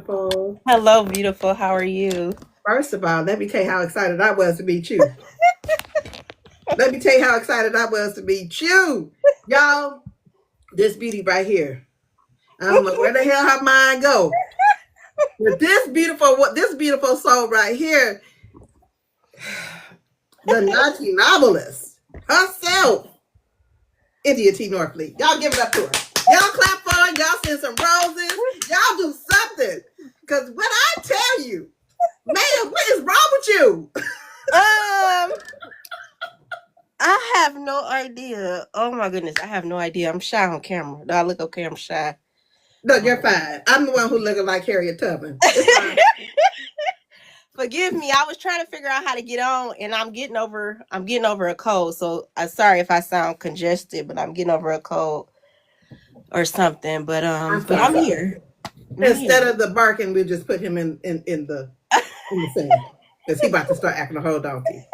beautiful. Hello, beautiful. How are you? First of all, let me tell you how excited I was to meet you. Let me tell you how excited I was to meet you. Y'all, this beauty right here. I don't know where the hell her mind go. But this beautiful soul right here, the Nazi novelist herself, India T. Norfleet. Y'all give it up to her. Y'all clap for her. Y'all send some roses. Y'all do something. Because when I tell you, man, what is wrong with you? I have no idea. Oh my goodness, I have no idea. I'm shy on camera. Do I look okay? I'm shy. No, you're fine. I'm the one who looking like Harriet Tubman. It's fine. Forgive me. I was trying to figure out how to get on, and I'm getting over a cold. So I'm sorry if I sound congested, but I'm getting over a cold or something. But I'm but I'm sorry. here. I'm Instead here. of the barking, we'll just put him in the sand. Because he about to start acting a whole donkey.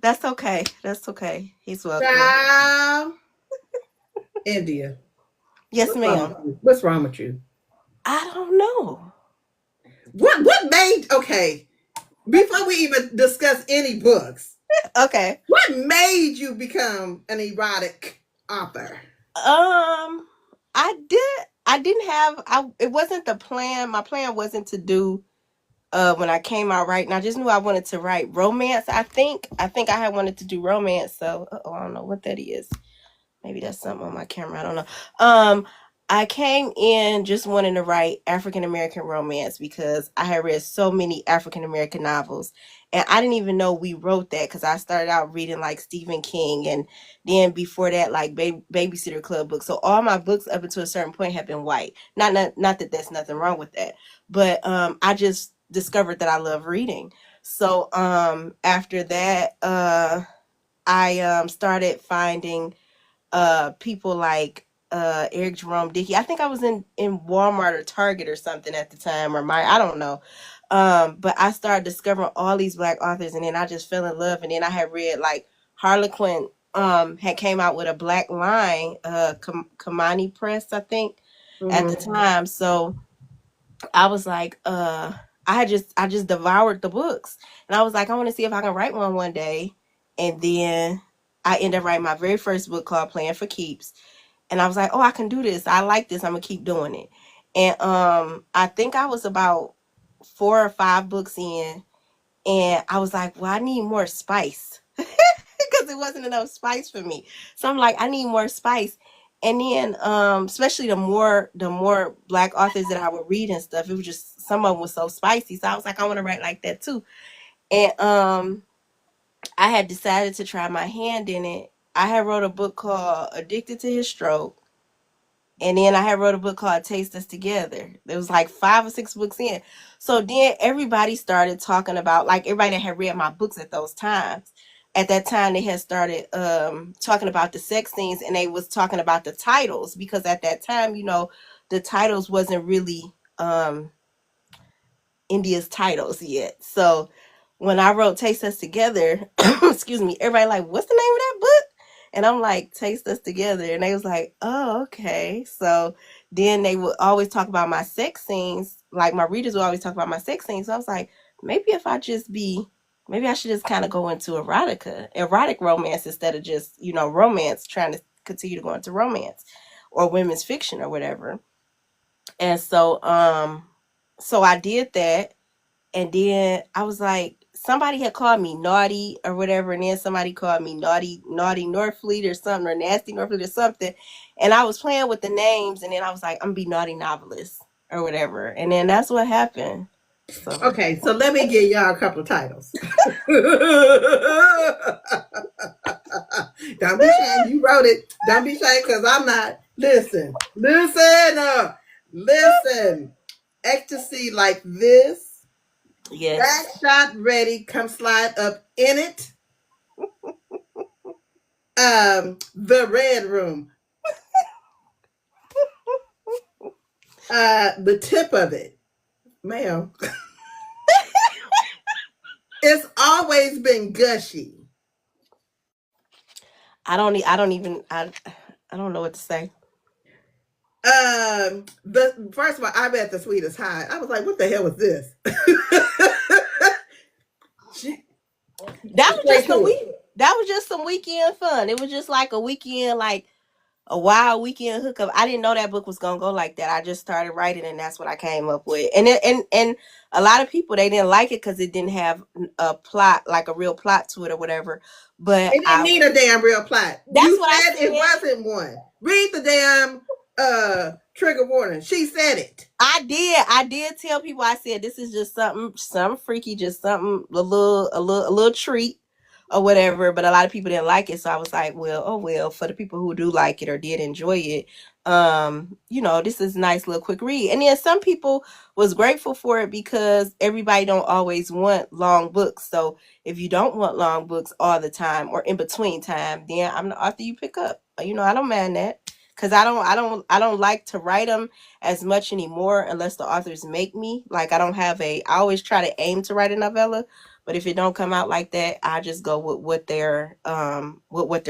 That's okay. That's okay. He's welcome. Ciao. India. Yes, What's wrong ma'am. with you? What's wrong with you? I don't know. What made okay, before we even discuss any books, Okay. what made you become an erotic author? I didn't have it wasn't the plan. My plan wasn't to do when I came out writing. I just knew I wanted to write romance. I think I had wanted to do romance, so I don't know what that is. Maybe that's something on my camera. I don't know. I came in just wanting to write African American romance because I had read so many African American novels, and I didn't even know we wrote that because I started out reading like Stephen King, and then before that like Babysitter Club books. So all my books up until a certain point have been white. Not that there's nothing wrong with that, but I just discovered that I love reading. So after that, I started finding people like Eric Jerome Dickey. I think I was in Walmart or Target or something at the time, or my I don't know. But I started discovering all these black authors, and then I just fell in love. And then I had read like Harlequin had came out with a black line, Kamani Press, I think, at the Mm-hmm. time. So I was like, I just devoured the books, and I was like, I want to see if I can write one day. And then I ended up writing my very first book called Playing for Keeps, and I was like, oh, I can do this. I like this. I'm gonna keep doing it. And I think I was about 4 or 5 books in, and I was like, well, I need more spice because it wasn't enough spice for me. So I'm like, I need more spice. And then especially the more black authors that I would read and stuff, it was just some of them was so spicy. So I was like, I want to write like that too. And I had decided to try my hand in it. I had wrote a book called Addicted to His Stroke, and then I had wrote a book called Taste Us Together. There was like 5 or 6 books in. So then everybody started talking about, like everybody that had read my books at those times. At that time they had started talking about the sex scenes, and they was talking about the titles because at that time, the titles wasn't really India's titles yet. So when I wrote Taste Us Together, excuse me, everybody like, what's the name of that book? And I'm like, Taste Us Together. And they was like, oh, okay. So then they would always talk about my sex scenes. Like my readers would always talk about my sex scenes. So I was like, maybe if I just be, maybe I should just kind of go into erotic romance instead of just, romance, trying to continue to go into romance or women's fiction or whatever. And so I did that, and then I was like, somebody had called me naughty or whatever, and then somebody called me naughty Norfleet or something, or nasty Norfleet or something. And I was playing with the names, and then I was like, I'm gonna be naughty novelist or whatever. And then that's what happened. So Okay, so let me give y'all a couple of titles. Don't be ashamed. You wrote it. Don't be ashamed because I'm not. Listen. Ecstasy like this. Back yes. shot ready. Come slide up in it. The red room. The tip of it, ma'am. It's always been gushy. I don't even I don't know what to say. The first of all, I read The Sweetest High. I was like, what the hell was this? That was Straight just a to week. it. That was just some weekend fun. It was just like a weekend, like a wild weekend hookup. I didn't know that book was gonna go like that. I just started writing, and that's what I came up with. And a lot of people, they didn't like it because it didn't have a plot, like a real plot to it or whatever. But It didn't need a damn real plot. that's You what I said it said. wasn't one. Read the damn trigger warning. She said it. I did tell people. I said this is just something freaky, just something a little treat or whatever. But a lot of people didn't like it, so I was like, well, oh well. For the people who do like it or did enjoy it, this is a nice little quick read. And then some people was grateful for it because everybody don't always want long books. So if you don't want long books all the time or in between time, then I'm the author you pick up. I don't mind that because I don't like to write them as much anymore unless the authors make me. Like I always try to aim to write a novella, but if it don't come out like that, I just go with what they're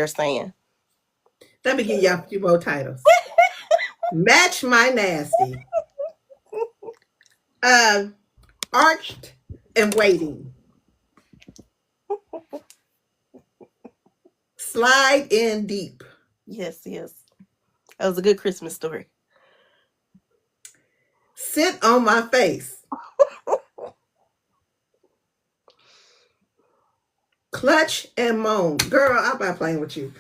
saying. Let me give y'all a few more titles. Match My Nasty. Um, Arched and Waiting. Slide in Deep. Yes, yes. That was a good Christmas story. Sit on My Face. Clutch and Moan. Girl, I'm not playing with you.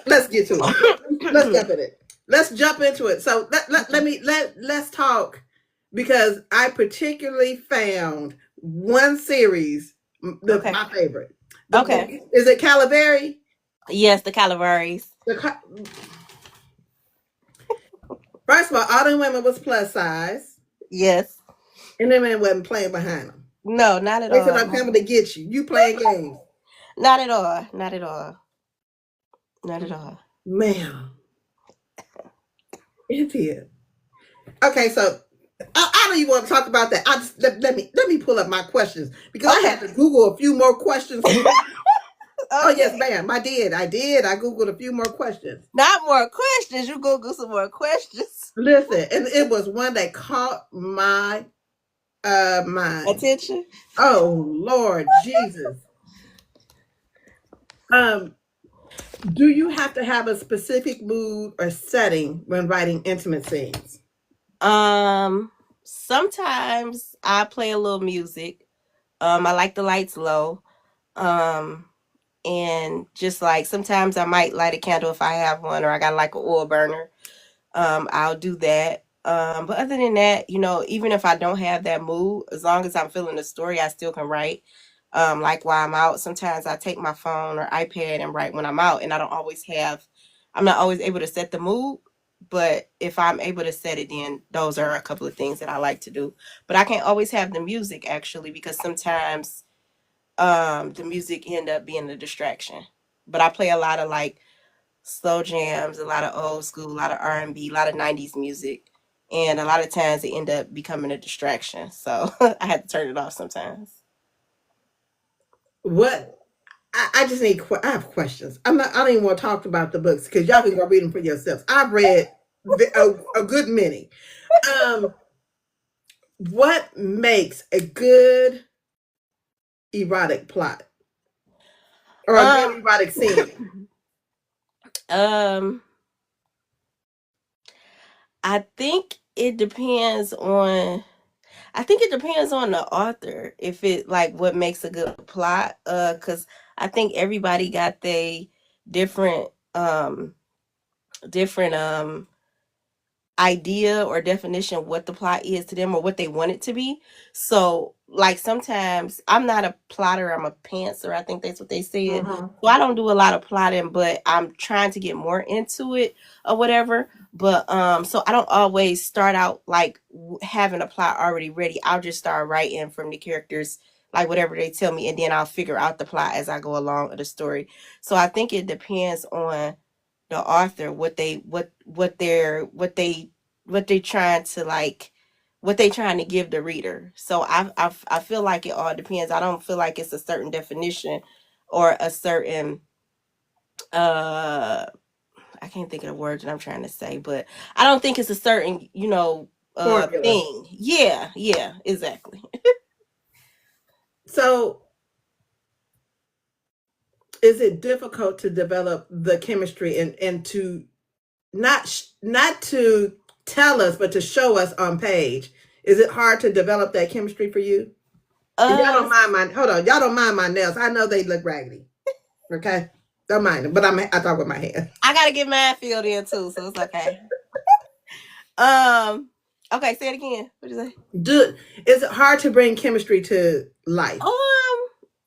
Let's get to it. Let's jump in it. Let's jump into it. So let's talk because I particularly found one series Okay. my favorite. Okay. Is it Calaveri? Yes, the Calaveras. First of all the women was plus size, Yes. and them men wasn't playing behind them. No, not at They said, all. "I'm coming to get you. You playing games." Not at all. Not at all. Not at all. Man, it is. Okay, so I don't even want to talk about that. I just let me pull up my questions because I had to Google a few more questions. Oh yes, ma'am. I Googled a few more questions. Not more questions. You Google some more questions. Listen, and it was one that caught my mind. Attention. Oh Lord Jesus. Um, do you have to have a specific mood or setting when writing intimate scenes? Sometimes I play a little music. I like the lights low. Um, and just like sometimes I might light a candle if I have one, or I got like an oil burner. I'll do that. But other than that, even if I don't have that mood, as long as I'm feeling the story, I still can write. Like while I'm out, sometimes I take my phone or iPad and write when I'm out, and I'm not always able to set the mood. But if I'm able to set it, then those are a couple of things that I like to do. But I can't always have the music actually because sometimes the music end up being a distraction. But I play a lot of like slow jams, a lot of old school, a lot of R&B, a lot of 90s music. And a lot of times it end up becoming a distraction. So I had to turn it off sometimes. What I just need. I have questions. I'm not. I don't even want to talk about the books because y'all can go read them for yourselves. I've read a good many. Um, what makes a good erotic plot or a good Um, erotic scene? um, I think it depends on. I think it depends on the author if it like what makes a good plot. Because I think everybody got they different different idea or definition of what the plot is to them or what they want it to be. So, like sometimes I'm not a plotter, I'm a pantser. I think that's what they said. Mhm. So I don't do a lot of plotting, but I'm trying to get more into it or whatever. But so I don't always start out like having a plot already ready. I'll just start writing from the characters like whatever they tell me and then I'll figure out the plot as I go along of the story. So I think it depends on the author what they trying to like what they trying to give the reader. So I feel like it all depends. I don't feel like it's a certain definition or a certain uh I can't think of the word that I'm trying to say, but I don't think it's a certain, Formula. thing. Yeah, yeah, exactly. So, is it difficult to develop the chemistry and to not to tell us, but to show us on page? Is it hard to develop that chemistry for you? And y'all Uh, don't mind my hold on. Y'all don't mind my nails. I know they look raggedy. Okay, don't mind them. But I talk with my hand. I gotta get mine filled in too, so it's okay. Um, okay, say it again. What did you say? Do is it hard to bring chemistry to life?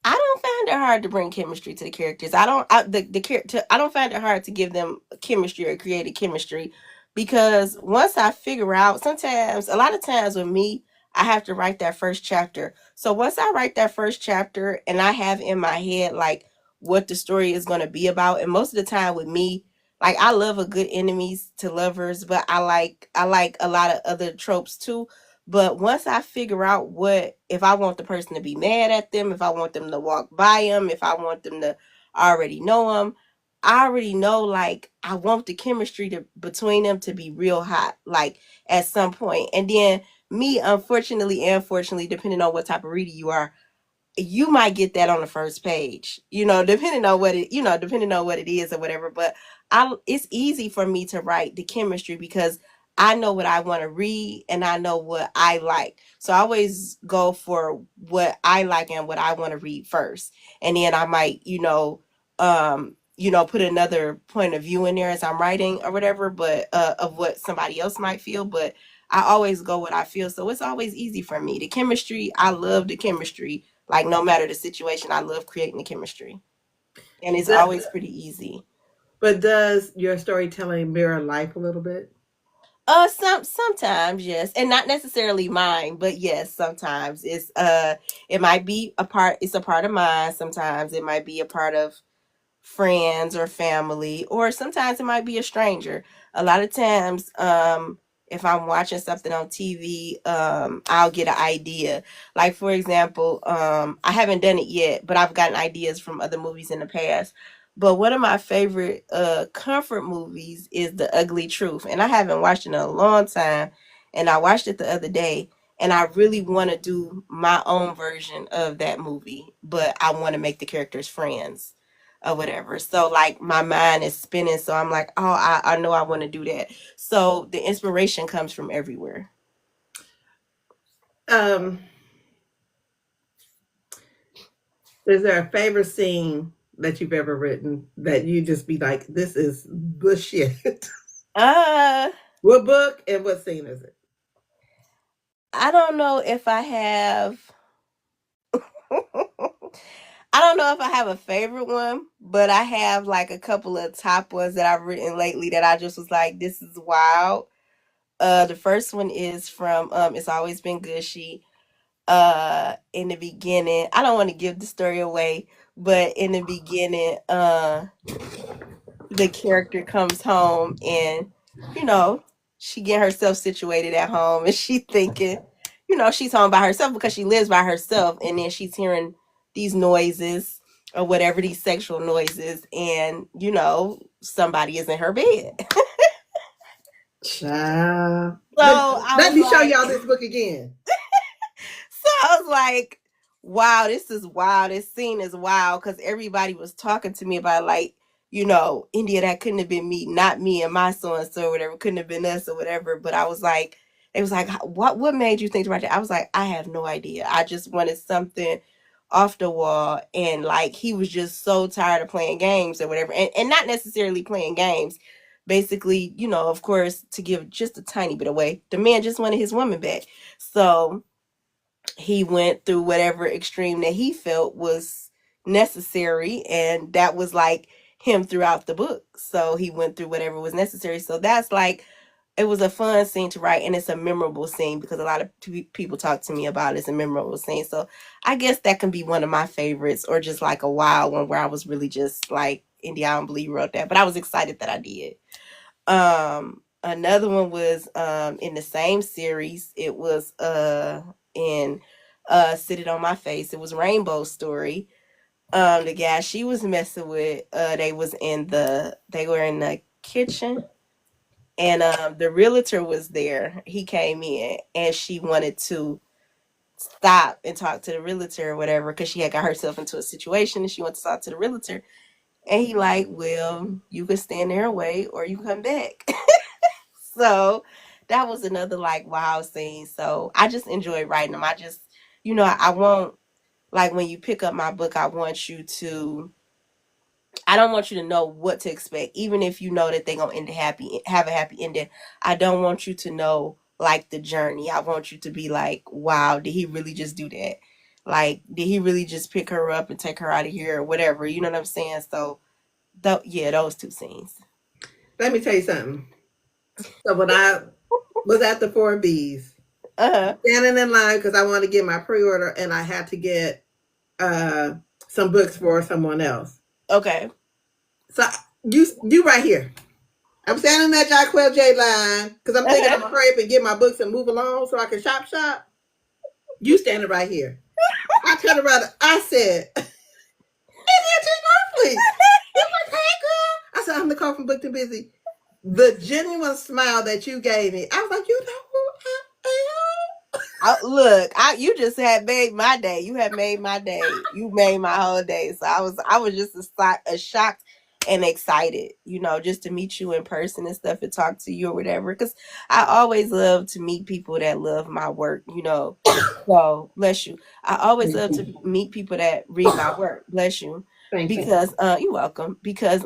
I don't find it hard to bring chemistry to the characters. I don't. The character. I don't find it hard to give them chemistry or create a chemistry, because once I figure out, sometimes, a lot of times with me, I have to write that first chapter. So once I write that first chapter and I have in my head like what the story is going to be about, and most of the time with me, like, I love a good enemies to lovers, but I like a lot of other tropes too. But once I figure out what, if I want the person to be mad at them, if I want them to walk by them, if I want them to already know them, I already know, like, I want the chemistry to between them to be real hot, like, at some point. And then me, unfortunately and fortunately, depending on what type of reader you are, you might get that on the first page, depending on what it is or whatever. But it's easy for me to write the chemistry because I know what I want to read and I know what I like. So I always go for what I like and what I want to read first. And then I might, put another point of view in there as I'm writing or whatever, but of what somebody else might feel. But I always go what I feel. So it's always easy for me. The chemistry, I love the chemistry, like, no matter the situation, I love creating the chemistry. And it's The, always pretty easy. but does your storytelling mirror life a little bit? Sometimes, yes. And not necessarily mine, but yes, sometimes it might be it's a part of mine. Sometimes it might be a part of friends or family, or sometimes it might be a stranger. A lot of times, if I'm watching something on TV, I'll get an idea. Like, for example, I haven't done it yet, but I've gotten ideas from other movies in the past. But one of my favorite comfort movies is The Ugly Truth, and I haven't watched it in a long time. And I watched it the other day, and I really want to do my own version of that movie, but I want to make the characters friends or whatever. So, like, my mind is spinning. So I'm like, oh, I know I want to do that. So the inspiration comes from everywhere. Um, is there a favorite scene that you've ever written that you just be like, this is bullshit? Uh, What book and what scene is it? I don't know if I have. I don't know if I have a favorite one, but I have like a couple of top ones that I've written lately that I just was like, this is wild. The first one is from It's Always Been Gushy. In the beginning, I don't want to give the story away, but in the beginning, the character comes home and, you know she get herself situated at home, and she thinking, she's home by herself because she lives by herself, and then she's hearing these noises or whatever, these sexual noises, and somebody is in her bed. Child. So I Let was me show like, y'all this book again. so I was like, wow, this is wild. This scene is wild, because everybody was talking to me about, like, India, that couldn't have been me, not me and my so and so, or whatever, couldn't have been us or whatever. But I was like, it was like, what made you think about that? I was like, I have no idea. I just wanted something off the wall. And, like, he was just so tired of playing games or whatever. And not necessarily playing games. Basically, of course, to give just a tiny bit away, the man just wanted his woman back. So he went through whatever extreme that he felt was necessary, and that was like him throughout the book. So he went through whatever was necessary. So that's like, it was a fun scene to write, and it's a memorable scene because a lot of people talk to me about it. It's a memorable scene. So I guess that can be one of my favorites, or just like a wild one where I was really just like, India, I don't believe you wrote that, but I was excited that I did. Another one was in the same series. It was in Sit It On My Face. It was Rainbow Story. The guy she was messing with, they were in the kitchen, and the realtor was there. He came in, and she wanted to stop and talk to the realtor or whatever because she had got herself into a situation and she wanted to talk to the realtor. And he like, well, you can stand there and wait, or you can come back. So that was another like wow scene. So I just enjoy writing them. I just, I won't, like when you pick up my book, I don't want you to know what to expect, even if you know that they're gonna have a happy ending. I don't want you to know like the journey. I want you to be like, wow, did he really just do that? Like, did he really just pick her up and take her out of here or whatever? You know what I'm saying? So, yeah, those two scenes. Let me tell you something. So when I was at the Four B's, Uh standing in line because I wanted to get my pre-order and I had to get uh some books for someone else. okay. So you right here. I'm standing in that Jacquel J line because I'm thinking I'm gonna hurry up and get my books and move along so I can shop. You standing right here. I turned around. I said, Norfleet. You're like, hey girl. I said, I'm the call from Booked and Busy. The genuine smile that you gave me, I was like, you know who I am? Look, you just had made my day. You have made my day. You made my whole day. So I was just a shocked and excited, just to meet you in person and stuff and talk to you or whatever. Because I always love to meet people that love my work. So bless you. I always Thank love to you. meet people that read my work. Bless you. Thank you. Because you're welcome. Because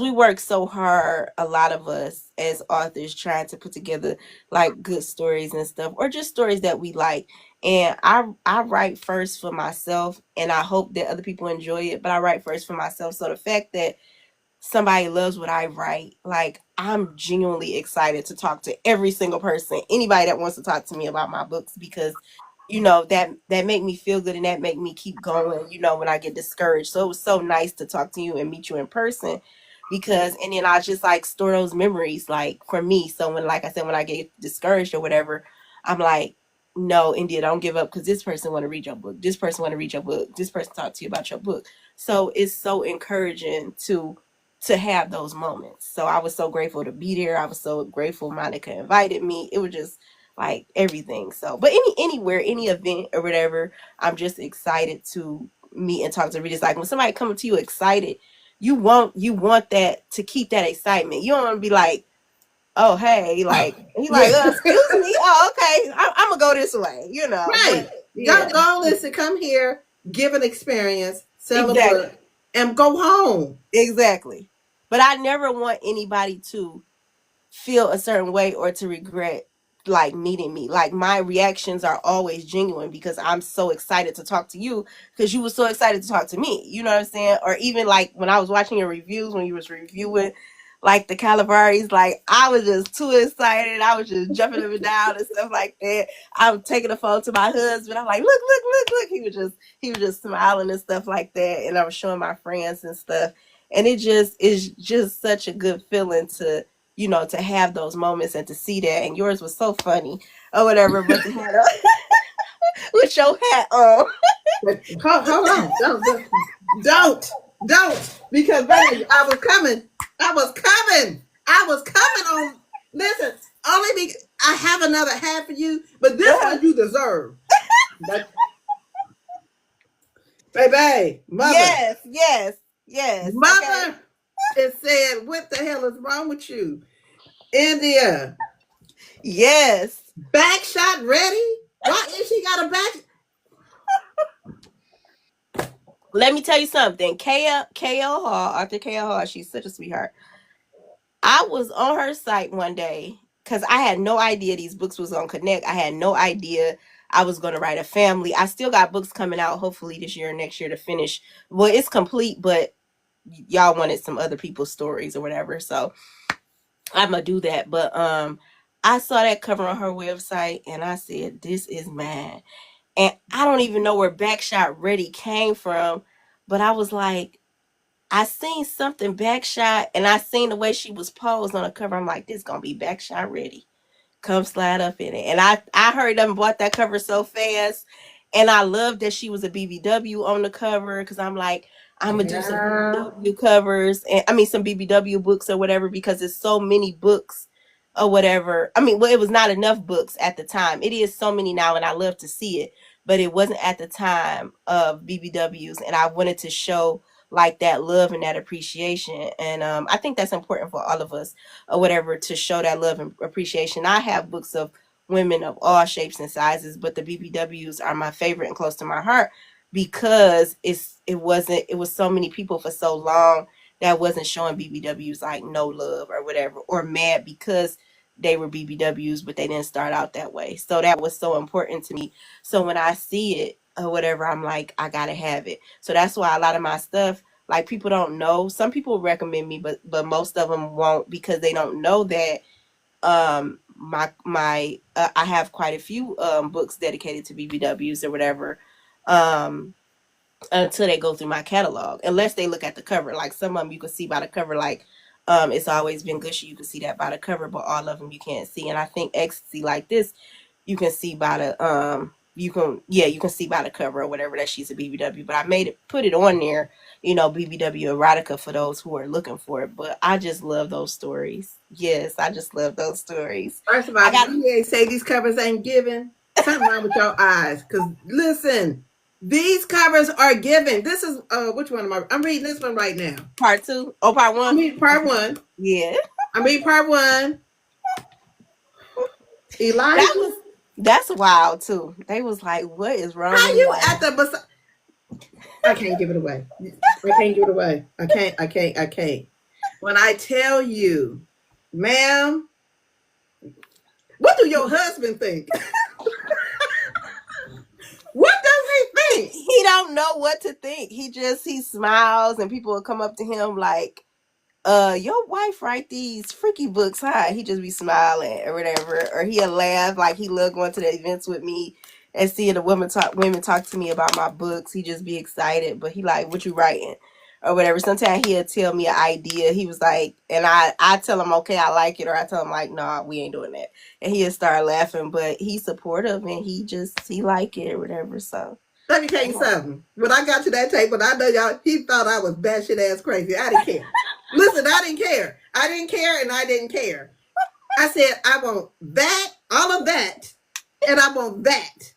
we work so hard, a lot of us as authors, trying to put together like good stories and stuff, or just stories that we like. And I write first for myself, and I hope that other people enjoy it, but I write first for myself. So the fact that somebody loves what I write, like I'm genuinely excited to talk to every single person, anybody that wants to talk to me about my books, because that make me feel good and that make me keep going, when I get discouraged. So it was so nice to talk to you and meet you in person, because and then I just like store those memories like for me. So when, like I said, when I get discouraged or whatever, I'm like, no, India, don't give up, because this person want to read your book. This person want to read your book. This person talk to you about your book. So it's so encouraging to have those moments. So I was so grateful to be there. I was so grateful Monica invited me. It was just like everything. So, but anywhere, any event or whatever, I'm just excited to meet and talk to readers. Like when somebody coming to you excited, you want that, to keep that excitement. You don't want to be like, oh hey, like he like, Yeah. excuse me, oh okay, I'm gonna go this way, Right. But Your yeah, goal is to come here, give an experience, sell a exactly. book, and go home. Exactly. But I never want anybody to feel a certain way or to regret like meeting me. Like my reactions are always genuine because I'm so excited to talk to you because you were so excited to talk to me. You know what I'm saying? Or even like when I was watching your reviews, when you was reviewing like the Calabaris, like I was just too excited. I was just jumping up and down and stuff like that. I'm taking a phone to my husband. I'm like, look. He was just smiling and stuff like that. And I was showing my friends and stuff. And it just is just such a good feeling to have those moments and to see that. And yours was so funny or whatever, but to have with your hat on. But hold on. Don't. Because, baby, I was coming. I was coming on. Listen, only I have another hat for you, but this one you deserve. But, baby, Yes, yes, yes. Okay. mother is saying, what the hell is wrong with you? India, Yes. back shot ready? Why is she got a back? Let me tell you something. KL Hall, Arthur KL Hall, she's such a sweetheart. I was on her site one day because I had no idea these books was on Connect. I had no idea I was going to write a family. I still got books coming out hopefully this year or next year to finish. Well, it's complete, but y'all wanted some other people's stories or whatever. So I'm gonna do that. But I saw that cover on her website and I said, this is mine. And I don't even know where Backshot Ready came from, but I was like, I seen something Backshot and I seen the way she was posed on the cover. I'm like, this gonna be Backshot Ready. Come slide up in it. And I hurried up and bought that cover so fast. And I love that she was a BBW on the cover because I'm like, I'm gonna do some Yeah. BBW covers, and I mean some BBW books or whatever, because there's so many books or whatever. I mean, well, it was not enough books at the time. It is so many now, and I love to see it, but it wasn't at the time of BBWs, and I wanted to show like that love and that appreciation, and I think that's important for all of us or whatever, to show that love and appreciation. I have books of women of all shapes and sizes, but the BBWs are my favorite and close to my heart, because it was so many people for so long that wasn't showing BBWs like no love or whatever, or mad because they were BBWs but they didn't start out that way. So that was so important to me. So when I see it or whatever, I'm like, I gotta have it. So that's why a lot of my stuff, like, people don't know. Some people recommend me, but most of them won't, because they don't know that my I have quite a few books dedicated to BBWs or whatever, um until they go through my catalog, unless they look at the cover. Like some of them you can see by the cover, like It's Always Been Gushy, you can see that by the cover, but all of them you can't see. And I think Ecstasy Like This, you can see by the you can see by the cover or whatever that she's a BBW. But I made it, put it on there, BBW erotica, for those who are looking for it. But I just love those stories. Yes, I just love those stories. First of I all, got you ain't say these covers ain't given. Something wrong with your eyes. Cause listen, these covers are given. This is which one am I? I'm reading this one right now. part two. Oh, part I'm one. reading part one. Yeah. I'm reading part one. That Elijah, was that's wild too. They was like, "What is wrong how with you Elijah?" at the? I can't give it away. I can't give it away. I can't. I can't. I can't. When I tell you, ma'am, what do your husband think? What does he think? He don't know what to think. He smiles, and people will come up to him like, your wife write these freaky books, huh?" He just be smiling or whatever, or he'll laugh. Like, he love going to the events with me and seeing the women talk to me about my books. He just be excited, but he like, "What you writing?" or whatever. Sometimes he'll tell me an idea. He was like, and I tell him, "Okay, I like it," or I tell him like, "Nah, we ain't doing that," and he'll start laughing. But he's supportive, and he like it or whatever. So Let me tell you something. When I got to that table, I know y'all, he thought I was batshit ass crazy. I didn't care. Listen, I didn't care. I didn't care and I didn't care. I said, I want that, all of that, and I want that.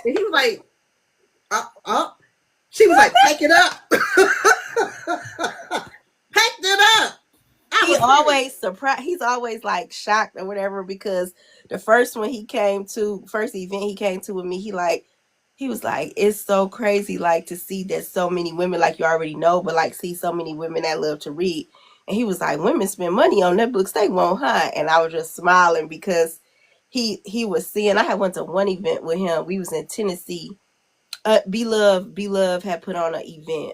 And he was like, oh. She was like, pack it up. Packed it up. he always surprised. He's always like shocked or whatever, because the first event he came to with me, he was like, "It's so crazy, like, to see that so many women, like, you already know, but like see so many women that love to read." And he was like, "Women spend money on their books, they won't, huh?" And I was just smiling, because he was seeing. I had went to one event with him. We was in Tennessee. Be Love had put on an event.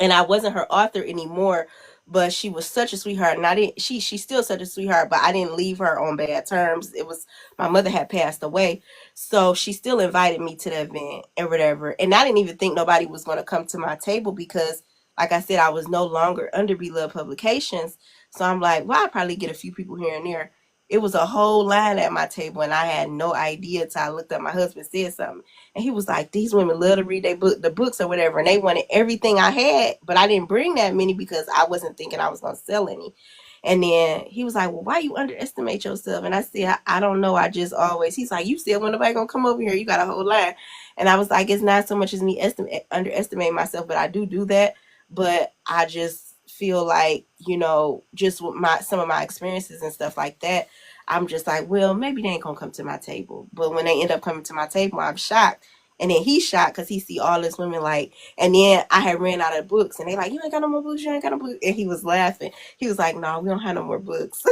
And I wasn't her author anymore, but she was such a sweetheart, and I didn't she's still such a sweetheart, but I didn't leave her on bad terms. It was, my mother had passed away, so she still invited me to the event and whatever. And I didn't even think nobody was going to come to my table, because like I said, I was no longer under Beloved Publications. So I'm like, well, I'll probably get a few people here and there. It was a whole line at my table, and I had no idea till I looked up. My husband said something, and he was like, "These women love to read the books or whatever," and they wanted everything I had, but I didn't bring that many because I wasn't thinking I was gonna sell any. And then he was like, "Well, why you underestimate yourself?" And I said, I don't know. I just always." He's like, "You said when nobody gonna come over here, you got a whole line." And I was like, "It's not so much as me underestimate myself, but I do that. But I just feel like, just with some of my experiences and stuff like that, I'm just like, well, maybe they ain't gonna come to my table." But when they end up coming to my table, I'm shocked. And then he's shocked because he see all this women like, and then I had ran out of books, and they like, "You ain't got no more books, you ain't got no books." And he was laughing. He was like, "No, we don't have no more books."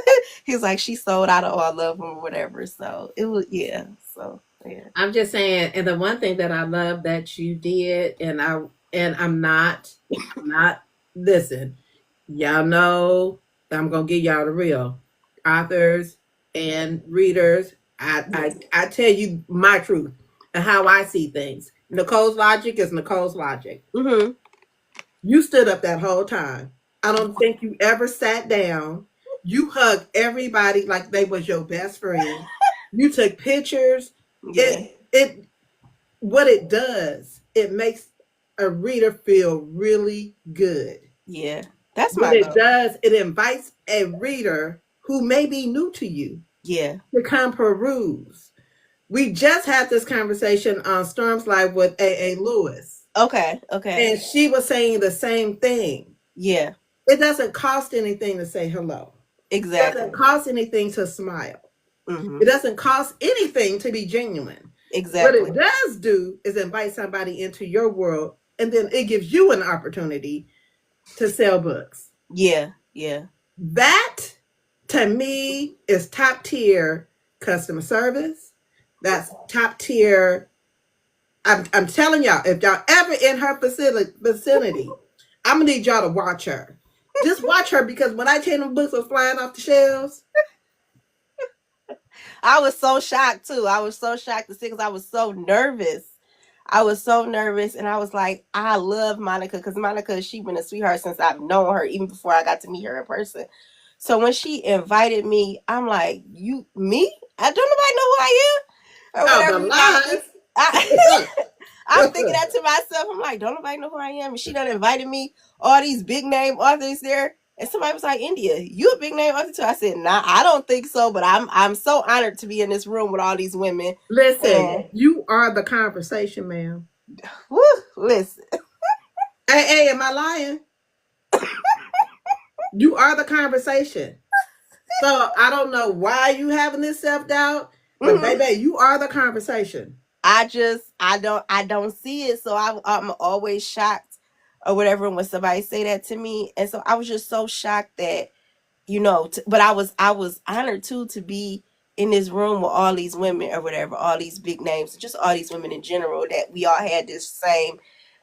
He was like, "She sold out of all of them or whatever." So it was, yeah. So yeah. I'm just saying, and the one thing that I love that you did, I'm not listen, y'all know I'm gonna give y'all the real authors and readers. Yes. I tell you my truth and how I see things. Nicole's logic is Nicole's logic. Mm-hmm. You stood up that whole time. I don't think you ever sat down. You hugged everybody like they was your best friend. You took pictures. Yeah. It what it does, it makes a reader feel really good. Yeah. That's What my it goal. does, it invites a reader who may be new to you Yeah. to come peruse. We just had this conversation on Storm's Life with A. Lewis, Okay. Okay. and she was saying the same thing. Yeah. It doesn't cost anything to say hello. It doesn't Exactly. cost anything to smile. Mm-hmm. It doesn't cost anything to be genuine. What it Exactly. does do is invite somebody into your world, and then it gives you an opportunity to sell books. Yeah. Yeah. That, to me, is top tier customer service. That's top tier. I'm telling y'all, if y'all ever in her vicinity, I'm gonna need y'all to watch her. Just watch her, because when I tell them books are flying off the shelves, I was so shocked too. I was so shocked to see because I was so nervous. I was so nervous, and I was like, I love Monica because Monica, she been a sweetheart since I've known her, even before I got to meet her in person. So when she invited me, I'm like, you, me? I don't nobody know who I am or oh, the whatever. You know, lies. I'm thinking that to myself. I'm like, don't nobody know who I am? And she done invited me, all these big name authors there. And somebody was like, India, you a big name author too? I said, nah, I don't think so, but I'm so honored to be in this room with all these women. Listen, And you are the conversation, ma'am. whew, listen. Hey, am I lying? You are the conversation. So I don't know why you having this self doubt, but Mm-hmm. baby, you are the conversation. I don't see it. So I'm always shocked or whatever when somebody say that to me. And so I was just so shocked that, but I was honored too to be in this room with all these women or whatever, all these big names, just all these women in general, that we all had this same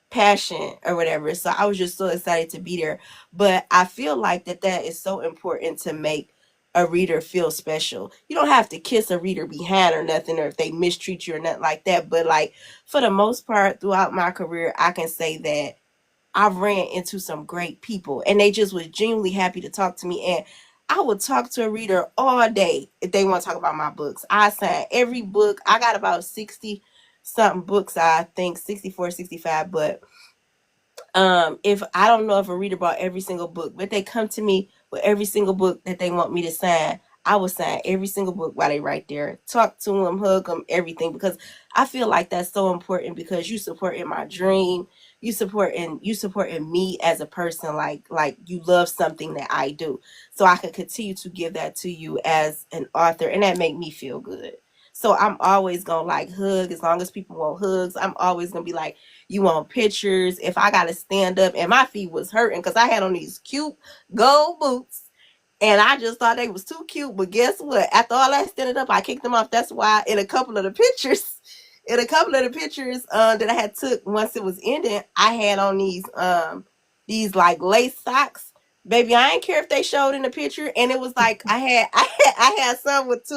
passion or whatever. So I was just so excited to be there. But I feel like that is so important to make a reader feel special. You don't have to kiss a reader behind or nothing, or if they mistreat you or nothing like that. But like, for the most part throughout my career, I can say that I've ran into some great people, and they just was genuinely happy to talk to me. And I would talk to a reader all day if they want to talk about my books. I sign every book. I got about 60 something books, I think 64, 65. But if I don't know if a reader bought every single book, but they come to me with every single book that they want me to sign, I will sign every single book while they right there. Talk to them, hug them, everything, because I feel like that's so important, because you supporting my dream, you supporting me as a person, like you love something that I do, so I can continue to give that to you as an author, and that make me feel good. So I'm always gonna like hug as long as people want hugs. I'm always gonna be like, you want pictures? If I gotta stand up and my feet was hurting because I had on these cute gold boots and I just thought they was too cute. But guess what? After all that standing up, I kicked them off. That's why in a couple of the pictures, that I had took once it was ending, I had on these like lace socks. Baby, I didn't care if they showed in the picture, and it was like I had some with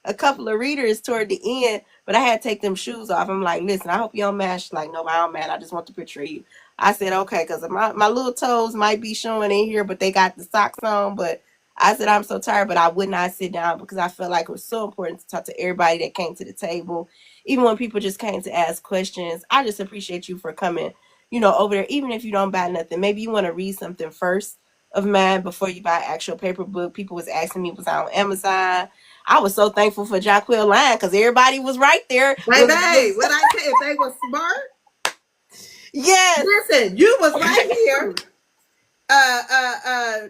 a couple of readers toward the end, but I had to take them shoes off. I'm like, listen, I hope you don't match. Like, no, I don't match. I just want the picture of you. I said, okay, because my little toes might be showing in here, but they got the socks on. But I said, I'm so tired, but I would not sit down because I felt like it was so important to talk to everybody that came to the table. Even when people just came to ask questions, I just appreciate you for coming, over there. Even if you don't buy nothing, maybe you want to read something first of mine before you buy actual paper book. People was asking me, was I on Amazon? I was so thankful for Jaquil Line because everybody was right there. Baby, what I tell you, if they were smart, Yes. listen, you was right here.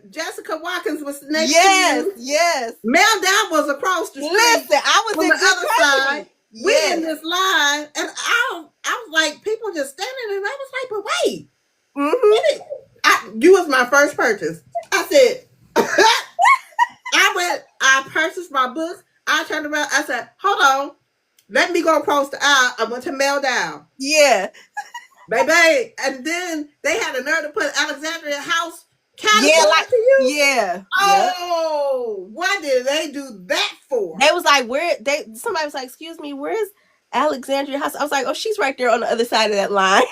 Jessica Watkins was next to Yes. you. Yes. Mel Dow was across the street. Listen, I was on in the good other company. side. We Yes. in this line, and I was like, people just standing, and I was like, but wait, you was my first purchase. I said, I purchased my books. I turned around, I said, hold on, let me go across the aisle. I went to Mel Dow. Yeah. Baby, and then they had a nerve to put Alexandria House Yeah, category to you. yeah. Yeah. Oh, what did they do that for? They was like, somebody was like, excuse me, where's Alexandria House? I was like, oh, she's right there on the other side of that line.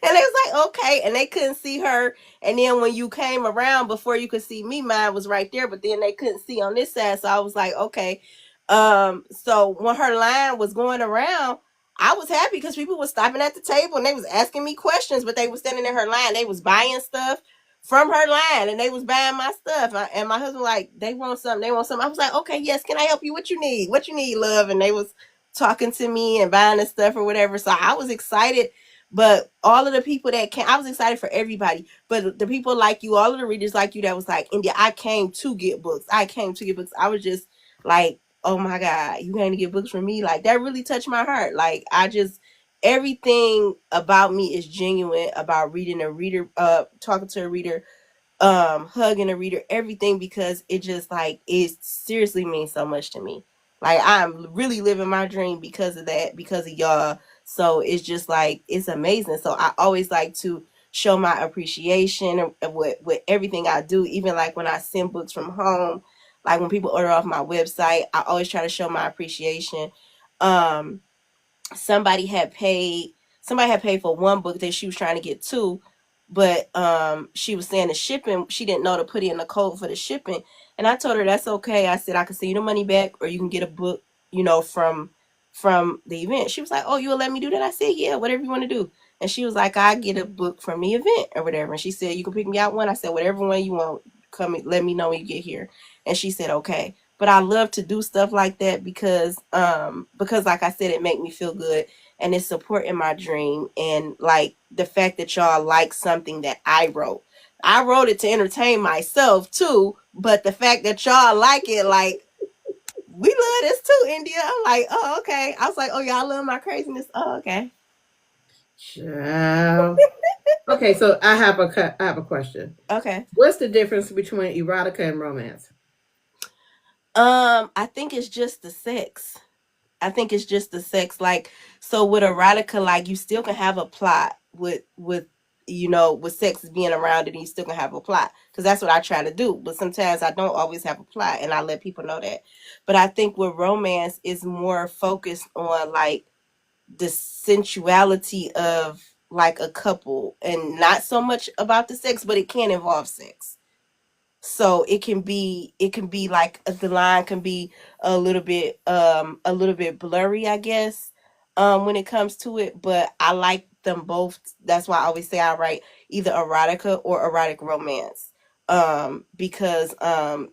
And they was like, okay. And they couldn't see her. And then when you came around before you could see me, mine was right there, but then they couldn't see on this side. So I was like, okay. So when her line was going around, I was happy because people were stopping at the table and they was asking me questions, but they was standing in her line. They was buying stuff from her line and they was buying my stuff. And my husband like, they want something, they want something. I was like, okay, yes, can I help you? What you need? What you need, love? And they was talking to me and buying the stuff or whatever. So I was excited. But all of the people that came, I was excited for everybody. But the people like you, all of the readers like you that was like, India, I came to get books. I came to get books. I was just like, oh my God, you came to get books from me? Like, that really touched my heart. Like, I just, everything about me is genuine about reading a reader, talking to a reader, hugging a reader, everything, because it just like it seriously means so much to me. Like, I'm really living my dream because of that, because of y'all. So it's just like it's amazing. So I always like to show my appreciation with everything I do, even like when I send books from home, like when people order off my website, I always try to show my appreciation. Um, somebody had paid somebody had paid for one book that she was trying to get two, but she was saying the shipping, she didn't know to put in the code for the shipping. And I told her that's okay. I said I can send you the money back or you can get a book, from the event. She was like, oh, you'll let me do that? I said, yeah, whatever you want to do. And she was like, I get a book from the event or whatever. And she said, you can pick me out one. I said, whatever one you want, come let me know when you get here. And she said, okay. But I love to do stuff like that because like I said, it make me feel good and it's supporting my dream. And like the fact that y'all like something that I wrote it to entertain myself too, but the fact that y'all like it, like, we love this too, India. I'm like, oh, okay. I was like, oh, y'all love my craziness. Oh, okay. Child. Okay, so I have a question. Okay. What's the difference between erotica and romance? I think it's just the sex. I think it's just the sex. Like, so with erotica, like, you still can have a plot with sex being around it, and you still can have a plot, because that's what I try to do. But sometimes I don't always have a plot, and I let people know that. But I think with romance is more focused on like the sensuality of like a couple, and not so much about the sex, but it can involve sex. So it can be like the line can be a little bit blurry, I guess, when it comes to it. But I like them both. That's why I always say I write either erotica or erotic romance, because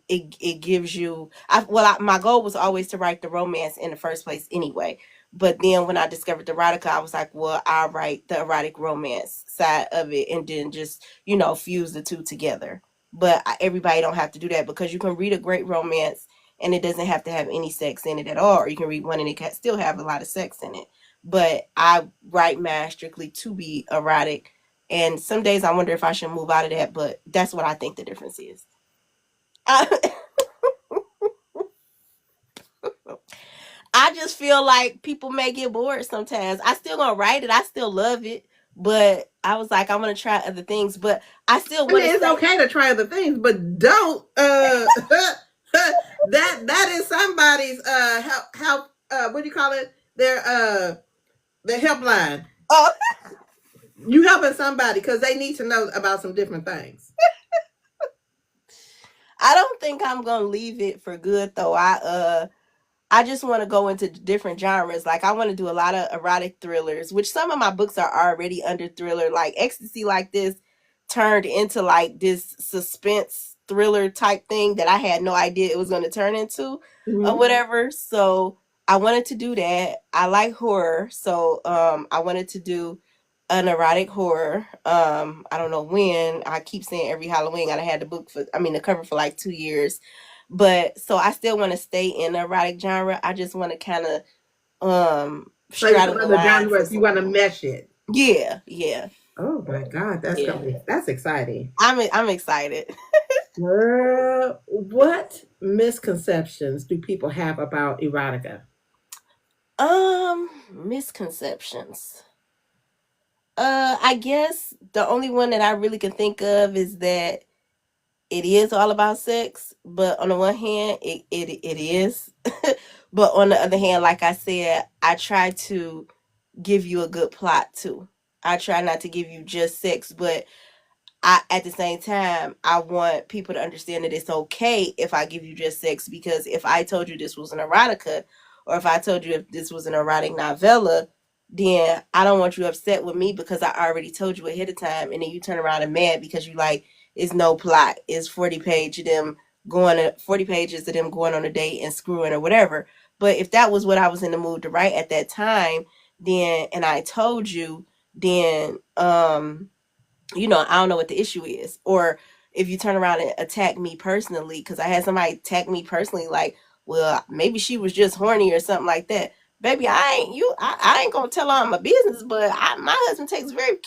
it gives you my goal was always to write the romance in the first place anyway. But then when I discovered the erotica, I was like, well, I'll write the erotic romance side of it and then just fuse the two together. But everybody don't have to do that, because you can read a great romance and it doesn't have to have any sex in it at all, or you can read one and it can still have a lot of sex in it. But I write mine strictly to be erotic, and some days I wonder if I should move out of that, but that's what I think the difference is. I, I just feel like people may get bored sometimes. I still gonna write it, I still love it, but I was like, I want to try other things, but I still I want mean, to it's say, okay to try other things, but don't that is somebody's help what do you call it? Their helpline. oh, You helping somebody because they need to know about some different things. I don't think I'm gonna leave it for good though. I just want to go into different genres. Like, I want to do a lot of erotic thrillers, which some of my books are already under thriller. Like Ecstasy Like This turned into like this suspense thriller type thing that I had no idea it was going to turn into or Mm-hmm. whatever. So I wanted to do that. I like horror, so I wanted to do an erotic horror. I don't know when. I keep saying every Halloween. I had the cover for like 2 years. But so I still want to stay in the erotic genre. I just want to kind of Play with straddle some the other line for genres. You want some. to mesh it. Yeah, yeah, Oh my God, yeah. that's exciting. I'm excited. Girl, what misconceptions do people have about erotica? Misconceptions. I guess the only one that I really can think of is that it is all about sex, but on the one hand, it is. But on the other hand, like I said, I try to give you a good plot too. I try not to give you just sex, but at the same time, I want people to understand that it's okay if I give you just sex, because if I told you this was an erotica, or if I told you if this was an erotic novella, then I don't want you upset with me because I already told you ahead of time, and then you turn around and mad because you like it's no plot. It's 40 pages of them going on a date and screwing or whatever. But if that was what I was in the mood to write at that time, then and I told you, then I don't know what the issue is. Or if you turn around and attack me personally, because I had somebody attack me personally, like, well, maybe she was just horny or something like that. Baby, I ain't gonna tell all my business, but my husband takes good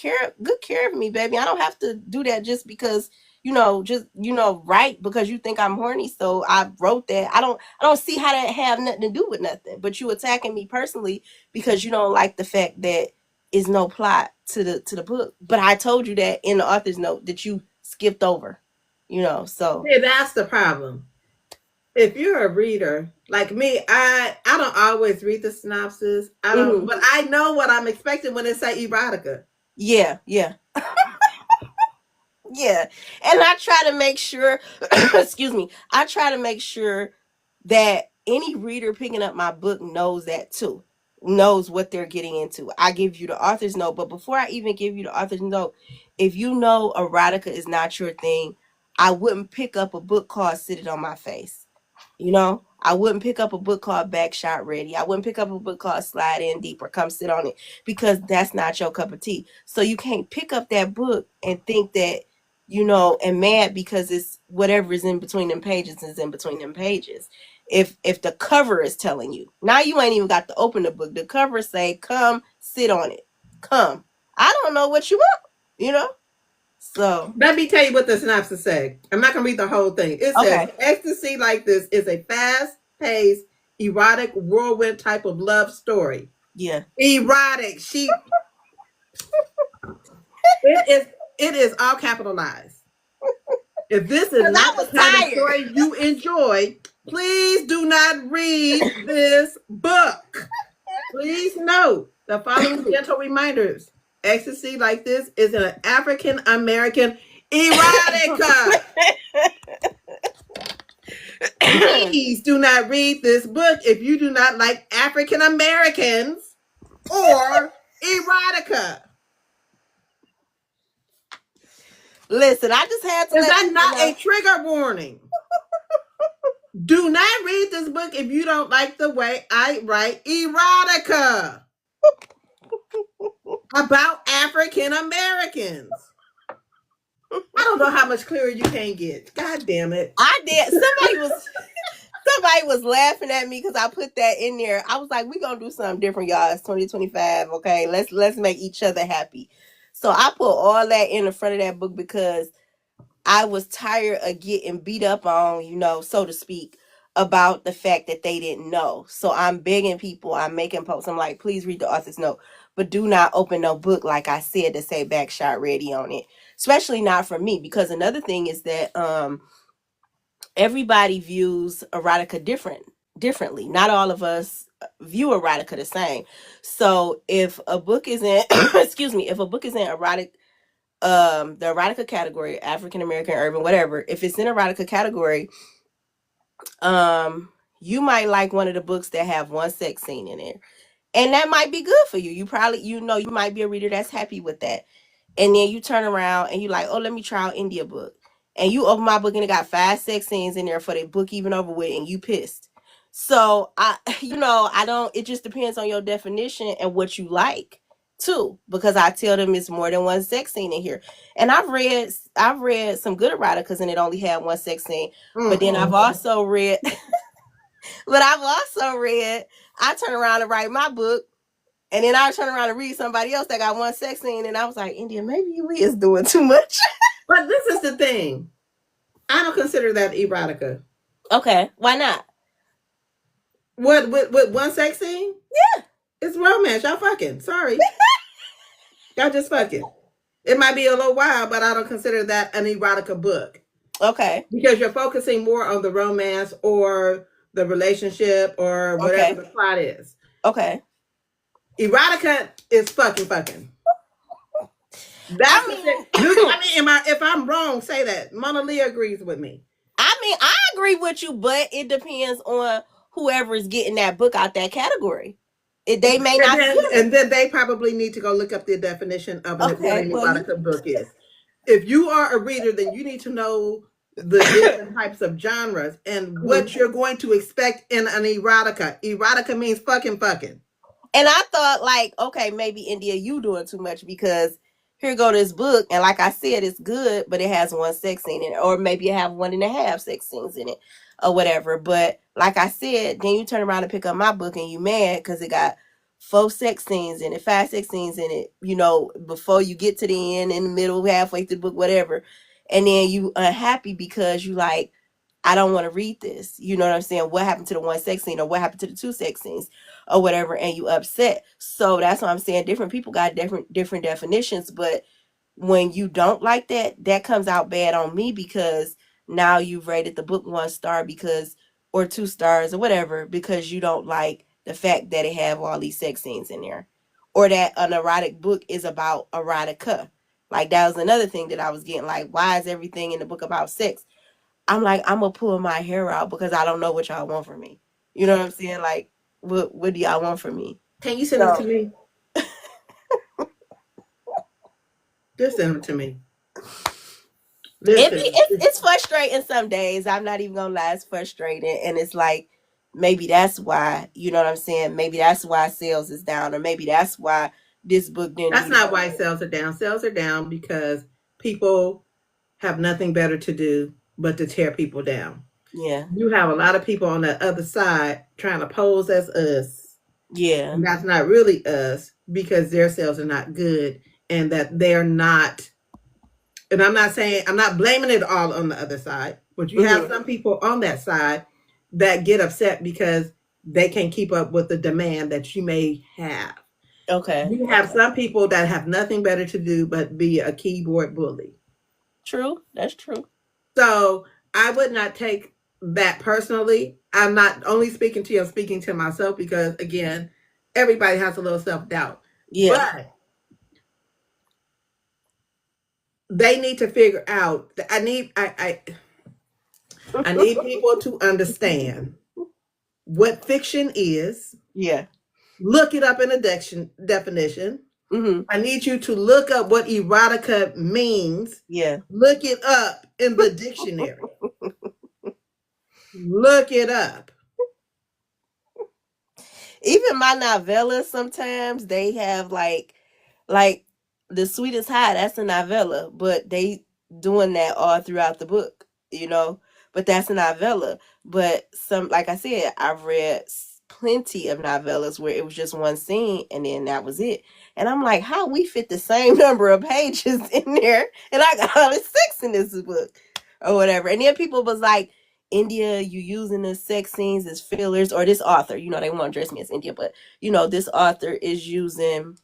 care of me, baby. I don't have to do that just because right because you think I'm horny. So I wrote that. I don't see how that have nothing to do with nothing. But you attacking me personally because you don't like the fact that is no plot to the book. But I told you that in the author's note that you skipped over. So Yeah, that's the problem. If you're a reader like me, I don't always read the synopsis. I don't, but I know what I'm expecting when it say erotica. Yeah, yeah. Yeah. And I try to make sure excuse me, I try to make sure that any reader picking up my book knows that too. Knows what they're getting into. I give you the author's note, but before I even give you the author's note, if you know erotica is not your thing, I wouldn't pick up a book called Sit It On My Face. I wouldn't pick up a book called Backshot Ready. I wouldn't pick up a book called Slide In Deeper, Come Sit On It, because that's not your cup of tea. So you can't pick up that book and think that, and mad because it's whatever is in between them pages is in between them pages. If the cover is telling you, now you ain't even got to open the book. The cover say, come sit on it. Come. I don't know what you want, you know? So let me tell you what the synopsis say. I'm not gonna read the whole thing. It says okay. ecstasy like this is a fast-paced, erotic whirlwind type of love story. Yeah. Erotic. It is all capitalized. If this is not the kind of story you enjoy, please do not read this book. Please note the following gentle reminders. Ecstasy like this is an African American erotica. Please do not read this book if you do not like African Americans or erotica. Listen, I just had to. Is that not a trigger warning? Do not read this book if you don't like the way I write erotica about African Americans. I don't know how much clearer you can get. God damn it. I did. Somebody was laughing at me because I put that in there. I was like, we're gonna do something different, y'all. It's 2025. Okay. Let's make each other happy. So I put all that in the front of that book because I was tired of getting beat up on, so to speak, about the fact that they didn't know. So I'm begging people, I'm making posts. I'm like, please read the author's note, but do not open no book, like I said, to say Backshot Ready on it. Especially not for me, because another thing is that everybody views erotica differently. Not all of us view erotica the same. So if a book isn't excuse me, if a book isn't erotic, the erotica category, African American, urban, whatever, if it's in erotica category, you might like one of the books that have one sex scene in it, and that might be good for you. You probably, you might be a reader that's happy with that. And then you turn around and you like, oh, let me try out India book. And you open my book and it got 5 sex scenes in there for the book even over with, and you pissed. So I don't, it just depends on your definition and what you like too, because I tell them it's more than one sex scene in here. And I've read some good eroticas and it only had one sex scene. But then I've also read I turn around and write my book, and then I turn around and read somebody else that got one sex scene, and I was like, India, maybe you is doing too much. But this is the thing. I don't consider that erotica. Okay, why not? What, with one sex scene? Yeah. It's romance. Y'all fucking. Sorry. Y'all just fucking. It might be a little wild, but I don't consider that an erotica book. Okay. Because you're focusing more on the romance or the relationship or whatever the plot is. Okay. Erotica is fucking. That's if I'm wrong, say that. Mona Lee agrees with me. I agree with you, but it depends on whoever is getting that book out that category. They may not feel it. And then they probably need to go look up the definition of what Okay, an well you. erotica book is. If you are a reader, then you need to know the different types of genres and what Mhm. you're going to expect in an erotica. Erotica means fucking fucking. And I thought like, okay, maybe India, you doing too much because here go this book, and like I said, it's good, but it has one sex scene in it, or maybe it have one and a half sex scenes in it, or whatever. But like I said, then you turn around and pick up my book, and you mad because it got four sex scenes in it, five sex scenes in it. Before you get to the end, in the middle, halfway through the book, whatever, and then you unhappy because you like, I don't want to read this. You know what I'm saying? What happened to the one sex scene, or what happened to the two sex scenes, or whatever, and you upset. So that's why I'm saying different people got different definitions. But when you don't like that, that comes out bad on me because now you've rated the book 1 star because, or 2 stars or whatever, because you don't like the fact that it have all these sex scenes in there, or that an erotic book is about erotica. Like that was another thing that I was getting, like, why is everything in the book about sex? I'm like, I'm gonna pull my hair out because I don't know what y'all want from me. You know what I'm saying? Like, what do y'all want from me? Can you send it to So me? Just send it to me. Listen, it's frustrating some days. I'm not even gonna lie, it's frustrating, and it's like maybe that's why, you know what I'm saying? Maybe that's why sales is down, or maybe that's why this book didn't that's do that not why well. sales are down. Sales are down because people have nothing better to do but to tear people down. Yeah, You have a lot of people on the other side trying to pose as us, yeah, and that's not really us because their sales are not good and that they're not. And I'm not saying, I'm not blaming it all on the other side, but you have hmm, some people on that side that get upset because they can't keep up with the demand that you may have. okay, You have okay, some people that have nothing better to do but be a keyboard bully. true, that's true. So I would not take that personally. I'm not only speaking to you, I'm speaking to myself because, again, everybody has a little self doubt. Yeah. But they need to figure out that I need people to understand what fiction is. Yeah. Look it up in a definition. Hmm. I need you to look up what erotica means. Yeah. Look it up in the dictionary. Look it up. Even my novellas, sometimes they have like the sweetest high, that's a novella, but they doing that all throughout the book, but that's a novella. But some, like I said, I've read plenty of novellas where it was just one scene and then that was it, and I'm like, how we fit the same number of pages in there, and I got all this sex in this book or whatever. And then people was like, India, you using the sex scenes as fillers, or this author, they want to dress me as India, but this author is using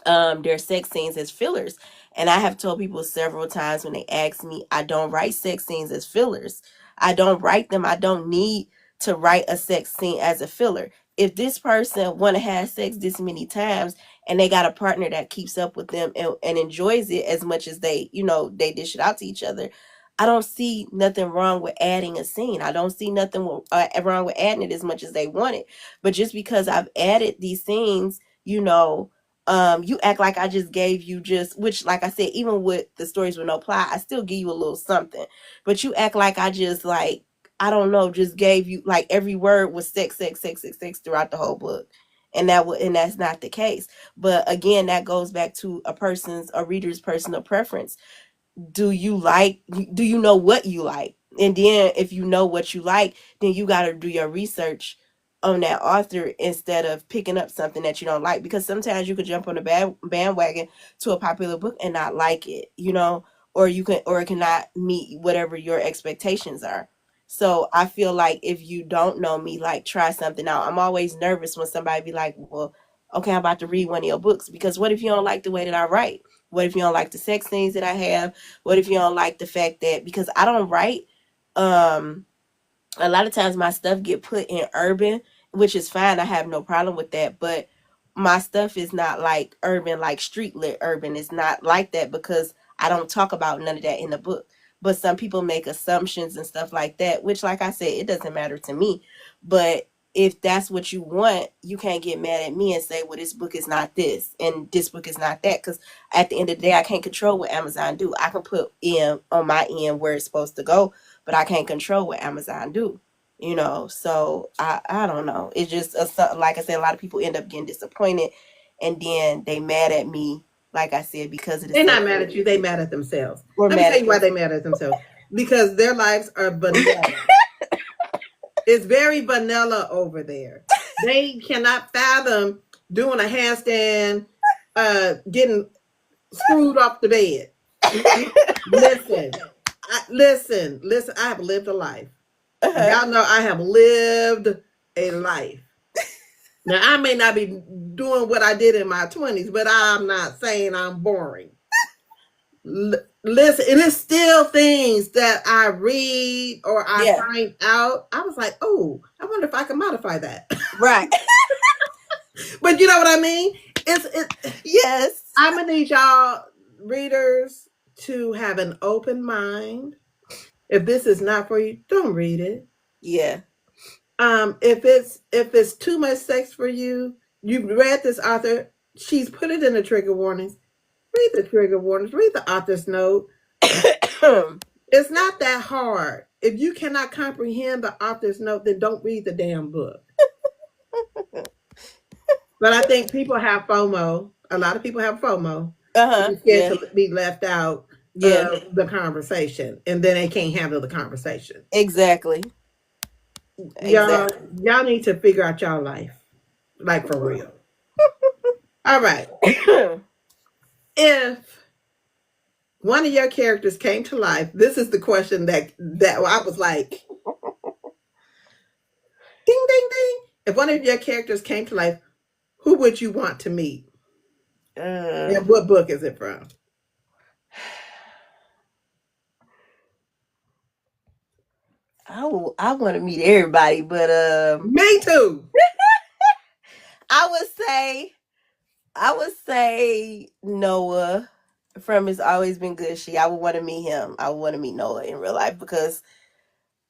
their sex scenes as fillers. And I have told people several times when they ask me, I don't write sex scenes as fillers. I don't write them. I don't need to write a sex scene as a filler. If this person want to have sex this many times and they got a partner that keeps up with them and enjoys it as much as they dish it out to each other, I don't see nothing wrong with adding a scene. I don't see nothing wrong with adding it as much as they want it. But just because I've added these scenes, you act like I just gave you just, which, like I said, even with the stories with no plot, I still give you a little something. But you act like I just, like, I don't know, just gave you, like, every word was sex, sex, sex, sex, sex throughout the whole book. And that's not the case. But again, that goes back to a reader's personal preference. Do you know what you like? And then if you know what you like, then you got to do your research on that author instead of picking up something that you don't like, because sometimes you could jump on a bandwagon to a popular book and not like it, or it cannot meet whatever your expectations are. So I feel like if you don't know me, like, try something out. I'm always nervous when somebody be like, well, okay, I'm about to read one of your books, because what if you don't like the way that I write? What if you don't like the sex scenes that I have? What if you don't like the fact that, because I don't write, um a lot of times my stuff get put in urban, which is fine. I have no problem with that. But my stuff is not like urban, like street lit urban. It's not like that because I don't talk about none of that in the book. But some people make assumptions and stuff like that, which, like I said, it doesn't matter to me. But if that's what you want, you can't get mad at me and say, well, this book is not this and this book is not that. Because at the end of the day, I can't control what Amazon do. I can put in on my end where it's supposed to go, but I can't control what Amazon do. So I don't know. It's just like I said, a lot of people end up getting disappointed, and then they mad at me, like I said, because of the They're stuff not mad at you. They mad at themselves. we're Let me mad tell at you why them. they mad at themselves. Because their lives are vanilla. It's very vanilla over there. They cannot fathom doing a handstand, getting screwed off the bed. Listen, listen. I have lived a life. Uh-huh. Y'all know I have lived a life. Now I may not be doing what I did in my 20s, but I'm not saying I'm boring. Listen, it is still things that I read or I Yeah. find out. I was like, oh, I wonder if I can modify that. Right. But you know what I mean? It. Yes. I'm gonna need y'all readers to have an open mind. If this is not for you, don't read it. Yeah. If it's too much sex for you, you've read this author. She's put it in the trigger warnings. Read the trigger warnings. Read the author's note. It's not that hard. If you cannot comprehend the author's note, then don't read the damn book. But I think people have FOMO. A lot of people have FOMO. Uh-huh. They're scared Yeah. to be left out Yeah. of the conversation, and then they can't handle the conversation. Exactly. Y'all, Exactly. y'all need to figure out y'all life, like for real. All right. If one of your characters came to life, this is the question that I was like, ding, ding, ding. If one of your characters came to life, who would you want to meet? uh, And what book is it from? I want to meet everybody, but Me too. I would say I would say Noah from It's Always Been Good. I would want to meet him. I would want to meet Noah in real life because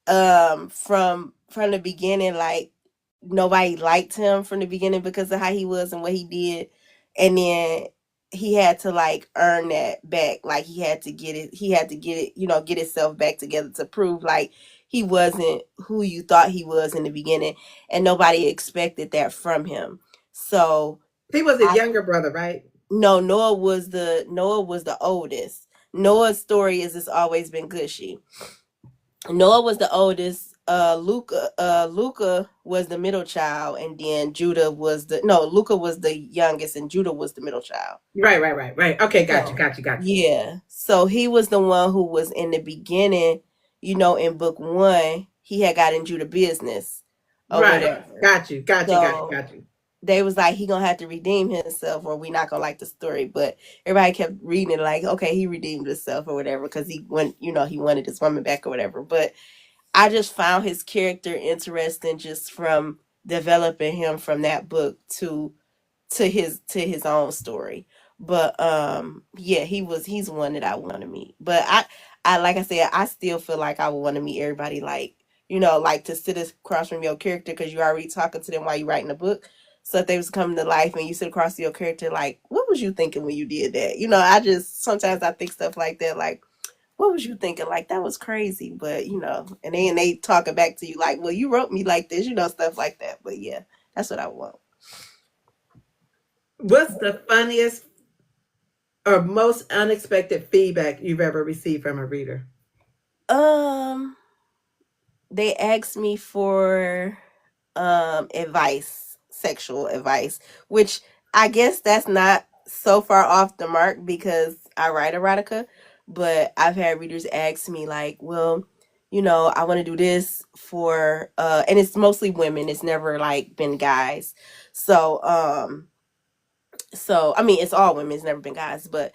from the beginning, like nobody liked him from the beginning because of how he was and what he did, and then he had to like earn that back. Like he had to get it, get himself back together to prove like he wasn't who you thought he was in the beginning, and nobody expected that from him. So He was his I younger brother, right? no, Noah was the oldest. Noah's story is It's Always Been Gushy. Noah was the oldest. Luca was the middle child, and then Judah was the no. Luca was the youngest, and Judah was the middle child. Right. Okay, got you, So got you, got you. yeah, so he was the one who was in the beginning. In book one, he had got into the business or Right. whatever. Got you, So got you. they was like he gonna have to redeem himself or we not gonna like the story, but everybody kept reading it like okay, he redeemed himself or whatever because he went, he wanted his woman back or whatever. But I just found his character interesting just from developing him from that book to his own story. But yeah, he's one that I want to meet. But I like I said, I still feel like I would want to meet everybody, like like to sit across from your character because you're already talking to them while you're writing the book. So if they was coming to life and you sit across to your character, like, what was you thinking when you did that? I just sometimes I think stuff like that, like, what was you thinking? Like that was crazy, but and then they talking back to you like, well, you wrote me like this, stuff like that. But yeah, that's what I want. What's the funniest or most unexpected feedback you've ever received from a reader? Um, they asked me for advice, sexual advice, which I guess that's not so far off the mark because I write erotica, but I've had readers ask me like, well, I want to do this for and it's mostly women. It's never like been guys. So I mean it's all women, it's never been guys, but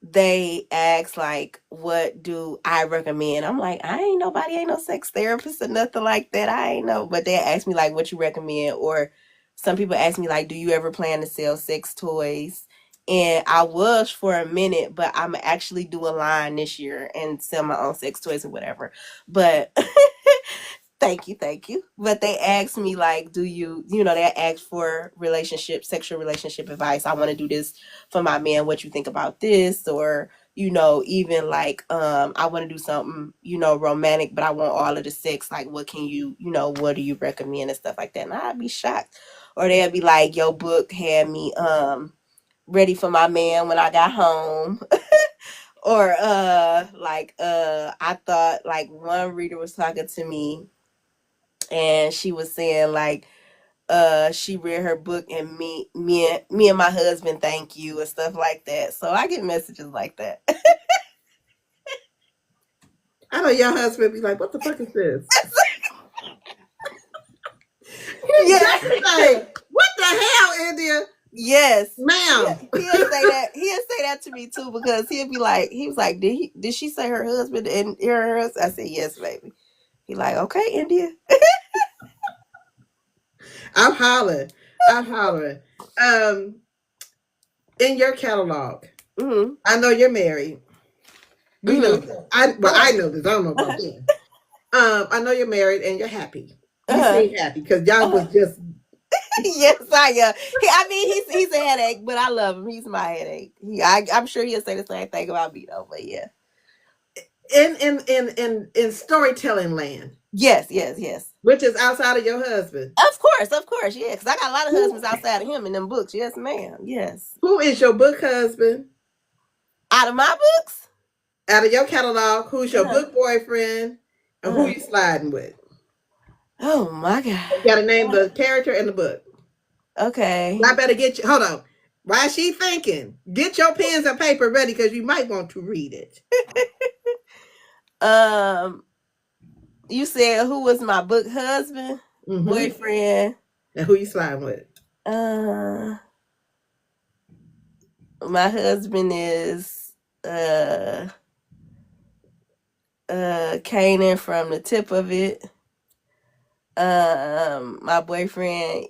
they ask like what do I recommend. I'm like, ain't no sex therapist or nothing like that, I ain't know. But they ask me like what you recommend, or some people ask me like, do you ever plan to sell sex toys? And I was for a minute, but I'm actually do a line this year and sell my own sex toys or whatever. But Thank you, thank you. But they asked me like, do you, they asked for relationship, sexual relationship advice. I want to do this for my man. What you think about this? Or, even like, I want to do something, romantic, but I want all of the sex. Like, what can you, what do you recommend and stuff like that? And I'd be shocked. Or they'd be like, your book had me ready for my man when I got home. Or I thought like one reader was talking to me and she was saying like she read her book and me and my husband thank you and stuff like that. So I get messages like that. I know your husband be like, "What the fuck is this?" He Yeah. definitely like, "What the hell, India, Yes. ma'am?" He'll say that. He'll say that to me too because he'll be like, he was like, did she say her husband and her husband? I said, yes, baby. He like, okay, India. I'm hollering. I'm hollering. Um, in your catalog, Mm-hmm. I know you're married. We know Mm-hmm. this. I know this. I don't know about them. I know you're married and you're happy. You Uh-huh. seem happy because y'all was Uh-huh. just Yes, I am. I mean, he's a headache, but I love him. He's my headache. I'm sure he'll say the same thing about me though. But yeah, in storytelling land, yes, yes, yes. which is outside of your husband. Of course, yeah. Because I got a lot of Who husbands outside of him in them books. Yes, ma'am. Yes. who is your book husband? Out of my books. Out of your catalog, who's your Uh-huh. book boyfriend, and who Uh-huh. you sliding with? Oh my You got to name god. the character in the book. Okay. I better get you. Hold on. Why is she thinking? Get your pens and paper ready because you might want to read it. Um, you said who was my book husband, Mm-hmm. boyfriend? And who you sliding with? Uh, my husband is uh Kanan from the tip of it. My boyfriend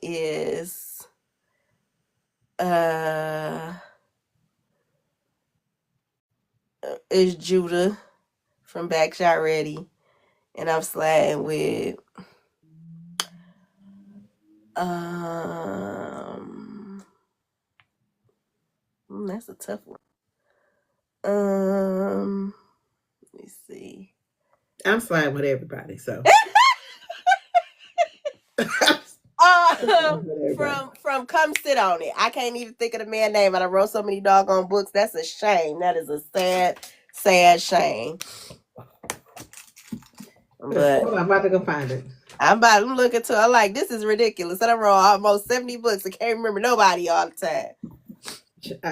uh is Judah from Backshot Ready, and I'm sliding with um. That's a tough one. Let me see. I'm sliding with everybody. So Um, everybody. from Come Sit on It. I can't even think of the man name, and I wrote so many doggone books. That's a shame. That is a sad, sad shame. But Hold on, I'm about to go find it. I'm looking to. I'm like, this is ridiculous. And I wrote almost 70 books. I can't remember nobody all the time.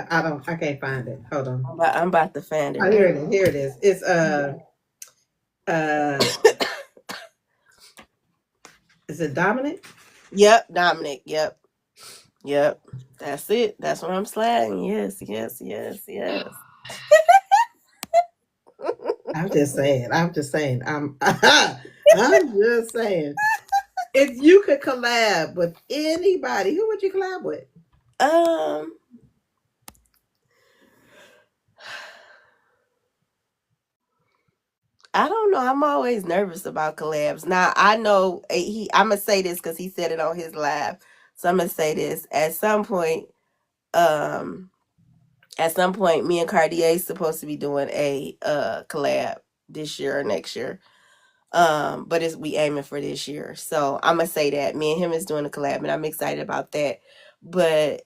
I can't find it. Hold on. I'm about to find it Oh, here right. it is. Here it is. It's uh is it Dominic? Yep, Dominic. Yep, yep. That's it. That's what I'm sliding. Yes, yes, yes, yes. I'm just saying. I'm just saying. I'm just saying. If you could collab with anybody, who would you collab with? um, I don't know. I'm always nervous about collabs. Now I know I'm gonna say this because he said it on his live. So I'm gonna say this Um, at some point, me and Cartier is supposed to be doing a collab this year or next year. But it's we aiming for this year. So I'm gonna say that me and him is doing a collab, and I'm excited about that. But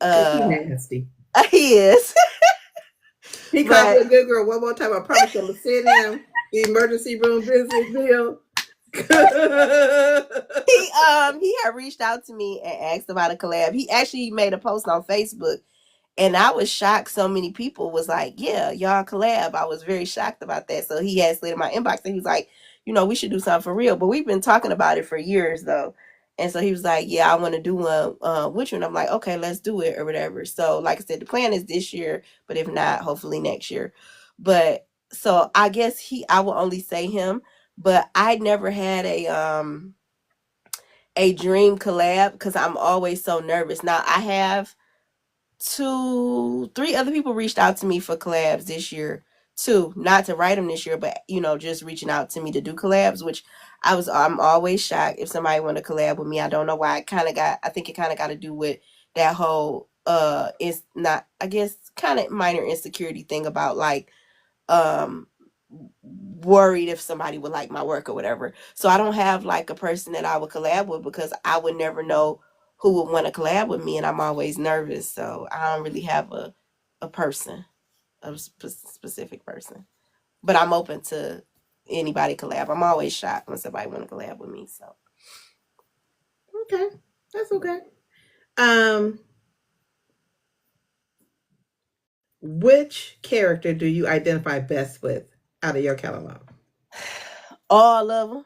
Cause he uh, nasty. he is. He called me But a good girl one more time. I promise you I'm gonna send him the emergency room visit bill. he had reached out to me and asked about a collab. He actually made a post on Facebook. And I was shocked so many people was like, yeah, y'all collab. I was very shocked about that. So he had slid in my inbox and he was like, we should do something for real. But we've been talking about it for years though. And so he was like, yeah, I want to do one with you. And I'm like, okay, let's do it or whatever. So like I said, the plan is this year, but if not, hopefully next year. But so I guess I will only say him, but I never had a dream collab because I'm always so nervous. Now I have three other people reached out to me for collabs this year. Two, not to write them this year, but just reaching out to me to do collabs, which I'm always shocked if somebody want to collab with me. I don't know why. I think it kind of got to do with that whole it's not, I guess, kind of minor insecurity thing about like um worried if somebody would like my work or whatever. So I don't have like a person that I would collab with because I would never know who would want to collab with me, and I'm always nervous. So I don't really have a person, specific person. But I'm open to anybody collab. I'm always shocked when somebody want to collab with me. So Okay, that's okay. Um, which character do you identify best with out of your catalog? all of them,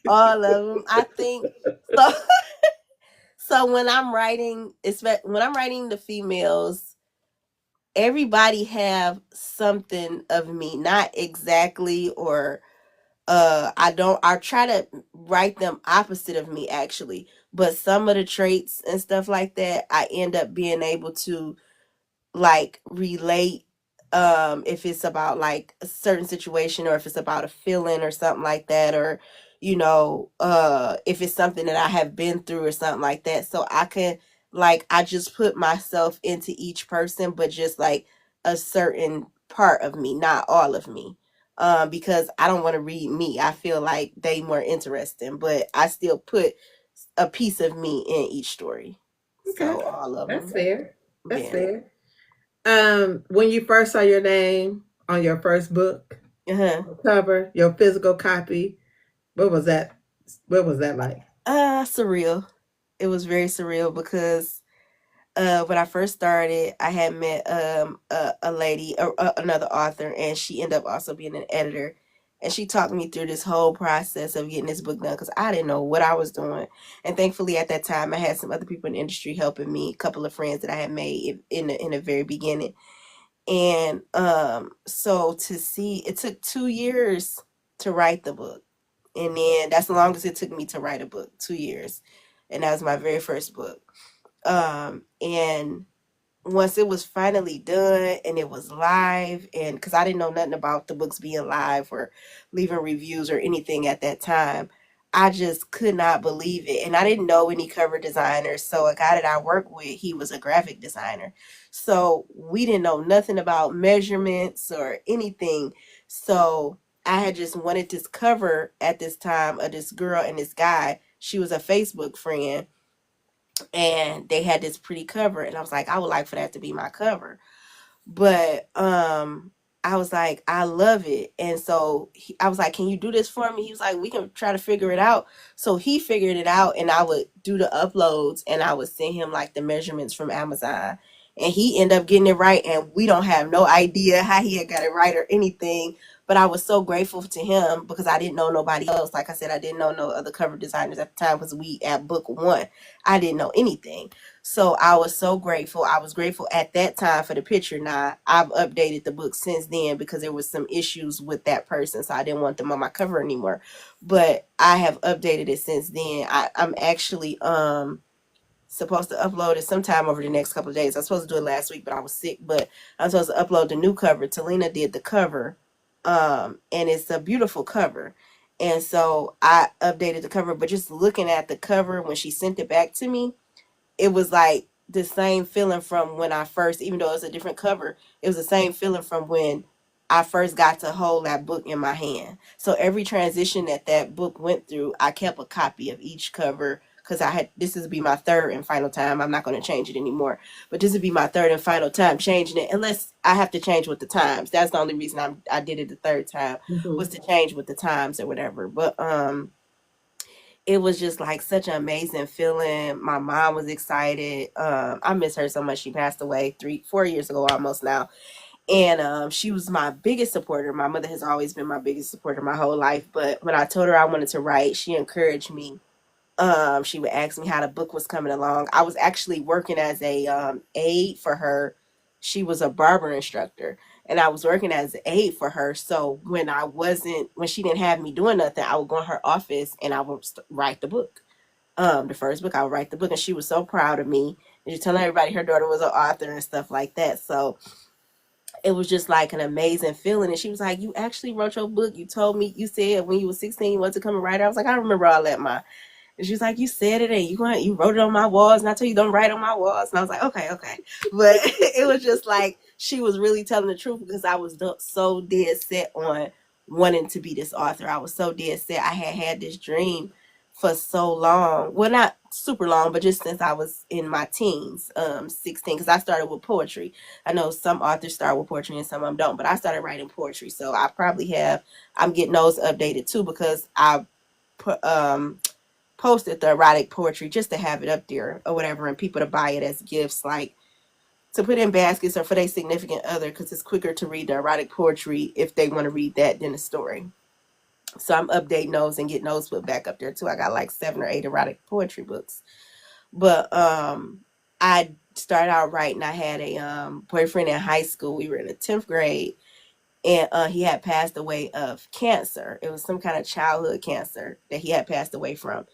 all of them. I think so. So when I'm writing, when I'm writing the females, everybody have something of me, not exactly, or I try to write them opposite of me actually, but some of the traits and stuff like that I end up being able to like relate, if it's about like a certain situation, or if it's about a feeling or something like that, or if it's something that I have been through or something like that, so I can, like, I just put myself into each person, but just like a certain part of me, not all of me, because I don't want to read me. I feel like they more interesting, but I still put a piece of me in each story. Okay, So all of that's them. fair. That's Yeah. fair. When you first saw your name on your first book Uh-huh. cover, your physical copy, what was that? What was that like? Surreal. It was very surreal because when I first started, I had met a lady, another author, and she ended up also being an editor. And she talked me through this whole process of getting this book done because I didn't know what I was doing. And thankfully, at that time, I had some other people in the industry helping me, a couple of friends that I had made in the very beginning. And so to see, it took 2 years to write the book, and then that's the longest it took me to write a book, 2 years, and that was my very first book. And once it was finally done and it was live, and because I didn't know nothing about the books being live or leaving reviews or anything at that time, I just could not believe it. And I didn't know any cover designers. So a guy that I work with, he was a graphic designer. So we didn't know nothing about measurements or anything. So I had just wanted this cover at this time of this girl and this guy. She was a Facebook friend, and they had this pretty cover, and I was like, I would like for that to be my cover. But I was like, I love it. And so I was like, can you do this for me? He was like, we can try to figure it out. So he figured it out, and I would do the uploads, and I would send him like the measurements from Amazon, and he ended up getting it right. And we don't have no idea how he had got it right or anything, but I was so grateful to him because I didn't know nobody else. Like I said, I didn't know no other cover designers at the time because we at book one, I didn't know anything. So I was so grateful. I was grateful at that time for the picture. Now I've updated the book since then because there was some issues with that person, so I didn't want them on my cover anymore. But I have updated it since then. I'm actually supposed to upload it sometime over the next couple of days. I was supposed to do it last week, but I was sick. But I'm supposed to upload the new cover. Talina did the cover, and it's a beautiful cover. And so I updated the cover. But just looking at the cover when she sent it back to me, it was like the same feeling from when I first, even though it's a different cover, it was the same feeling from when I first got to hold that book in my hand. So every transition that that book went through, I kept a copy of each cover because this would be my third and final time. I'm not going to change it anymore, but this would be my third and final time changing it, unless I have to change with the times. That's the only reason I did it the third time, was Mm-hmm. to change with the times or whatever. But it was just like such an amazing feeling. My mom was excited. I miss her so much. She passed away 4 years ago almost now. And she was my biggest supporter. My mother has always been my biggest supporter my whole life. But when I told her I wanted to write, she encouraged me. She would ask me how the book was coming along. I was actually working as a aide for her. She was a barber instructor, and I was working as an aide for her. So when she didn't have me doing nothing, I would go in her office and I would write the book. The first book, I would write the book, and she was so proud of me. And she telling everybody her daughter was an author and stuff like that. So it was just like an amazing feeling. And she was like, "You actually wrote your book. You told me, you said when you were 16 you wanted to come and write it." I was like, "I remember all that, Ma." And she was like, "You said it, and you wrote it on my walls, and I told you don't write on my walls." And I was like, "Okay, okay." But it was just like she was really telling the truth, because I was so dead set on wanting to be this author. I was so dead set. I had this dream for so long. Well, not super long, but just since I was in my teens, 16, because I started with poetry. I know some authors start with poetry and some of them don't, but I started writing poetry. So I probably have, I'm getting those updated too, because I put, posted the erotic poetry just to have it up there or whatever, and people to buy it as gifts, like to put in baskets or for their significant other, because it's quicker to read the erotic poetry if they want to read that than a story. So I'm updating those and getting those put back up there too. I got like 7 or 8 erotic poetry books. But I started out writing. I had a boyfriend in high school. We were in the 10th grade, and he had passed away of cancer. It was some kind of childhood cancer that he had passed away from.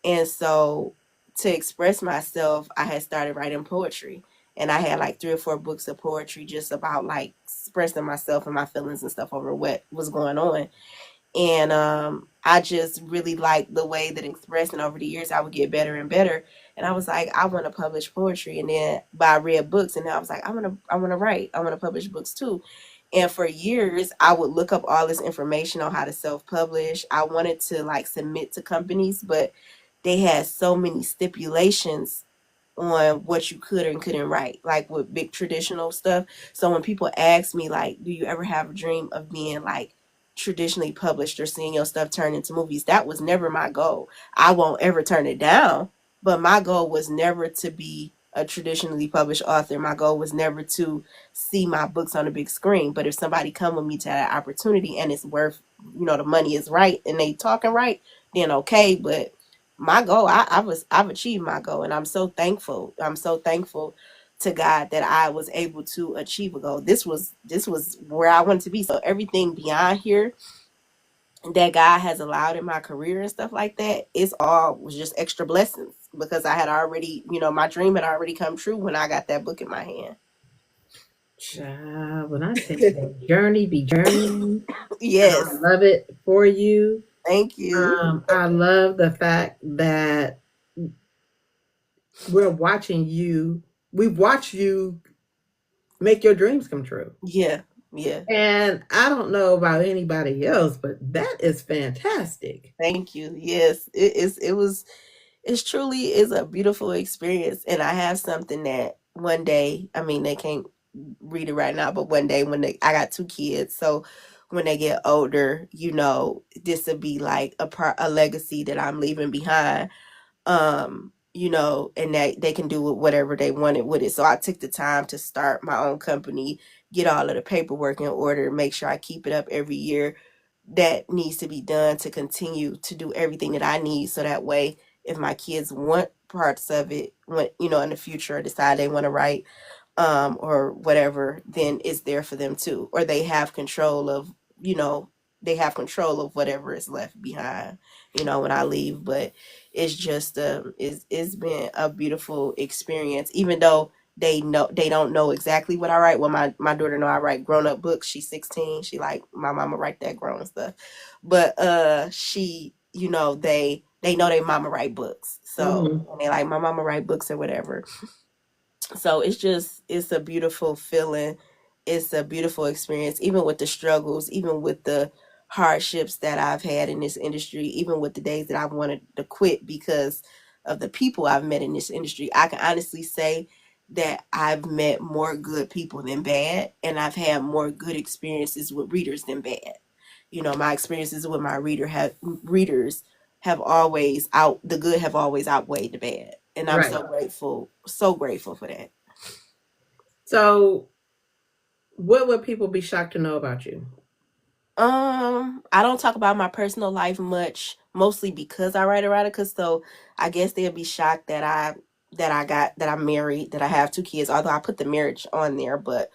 And so to express myself, I had started writing poetry. And I had like 3 or 4 books of poetry just about like expressing myself and my feelings and stuff over what was going on. And I just really liked the way that expressing over the years I would get better and better. And I was like, I want to publish poetry. And then I read books, and then I was like, I want to write. I want to publish books too. And for years, I would look up all this information on how to self publish. I wanted to like submit to companies, but they had so many stipulations on what you could and couldn't write, like with big traditional stuff. So when people ask me, like, do you ever have a dream of being like traditionally published or seeing your stuff turned into movies? That was never my goal. I won't ever turn it down, but my goal was never to be a traditionally published author. My goal was never to see my books on a big screen. But if somebody come with me to that opportunity and it's worth, the money is right and they talking right, then okay. But my goal, I've achieved my goal, and I'm so thankful. I'm so thankful to God that I was able to achieve a goal. This was where I wanted to be. So everything beyond here that God has allowed in my career and stuff like that, it's all was just extra blessings, because I had already, my dream had already come true when I got that book in my hand. Child, when I tell you that journey be journeying, and I Yes, love it for you. thank you. I love the fact that we're watching you. We've watched you make your dreams come true. Yeah, yeah. And I don't know about anybody else, but that is fantastic. Thank you. Yes, it truly is a beautiful experience, and I have something that one day, I mean, they can't read it right now, but one day when I got 2 kids, so when they get older, this would be like a legacy that I'm leaving behind, and that they can do whatever they wanted with it. So I took the time to start my own company, get all of the paperwork in order, make sure I keep it up every year that needs to be done to continue to do everything that I need, so that way if my kids want parts of it, when in the future decide they want to write, or whatever, then it's there for them too. Or you know, they have control of whatever is left behind, when I leave. But it's just it's been a beautiful experience, even though they don't know exactly what I write. Well, my daughter know I write grown up books. She's 16. She like, my mama write that grown stuff. But she, they know their mama write books. So, Mhm. and they like, my mama write books or whatever. So it's a beautiful feeling. It's a beautiful experience, even with the struggles, even with the hardships that I've had in this industry, even with the days that I've wanted to quit because of the people I've met in this industry. I can honestly say that I've met more good people than bad, and I've had more good experiences with readers than bad. My experiences with my readers have always out the good have always outweighed the bad, and I'm Right. so grateful for that. So, what would people be shocked to know about you? I don't talk about my personal life much, mostly because I write erotica. So I guess they'll be shocked that I'm married, that I have 2 kids. Although I put the marriage on there, but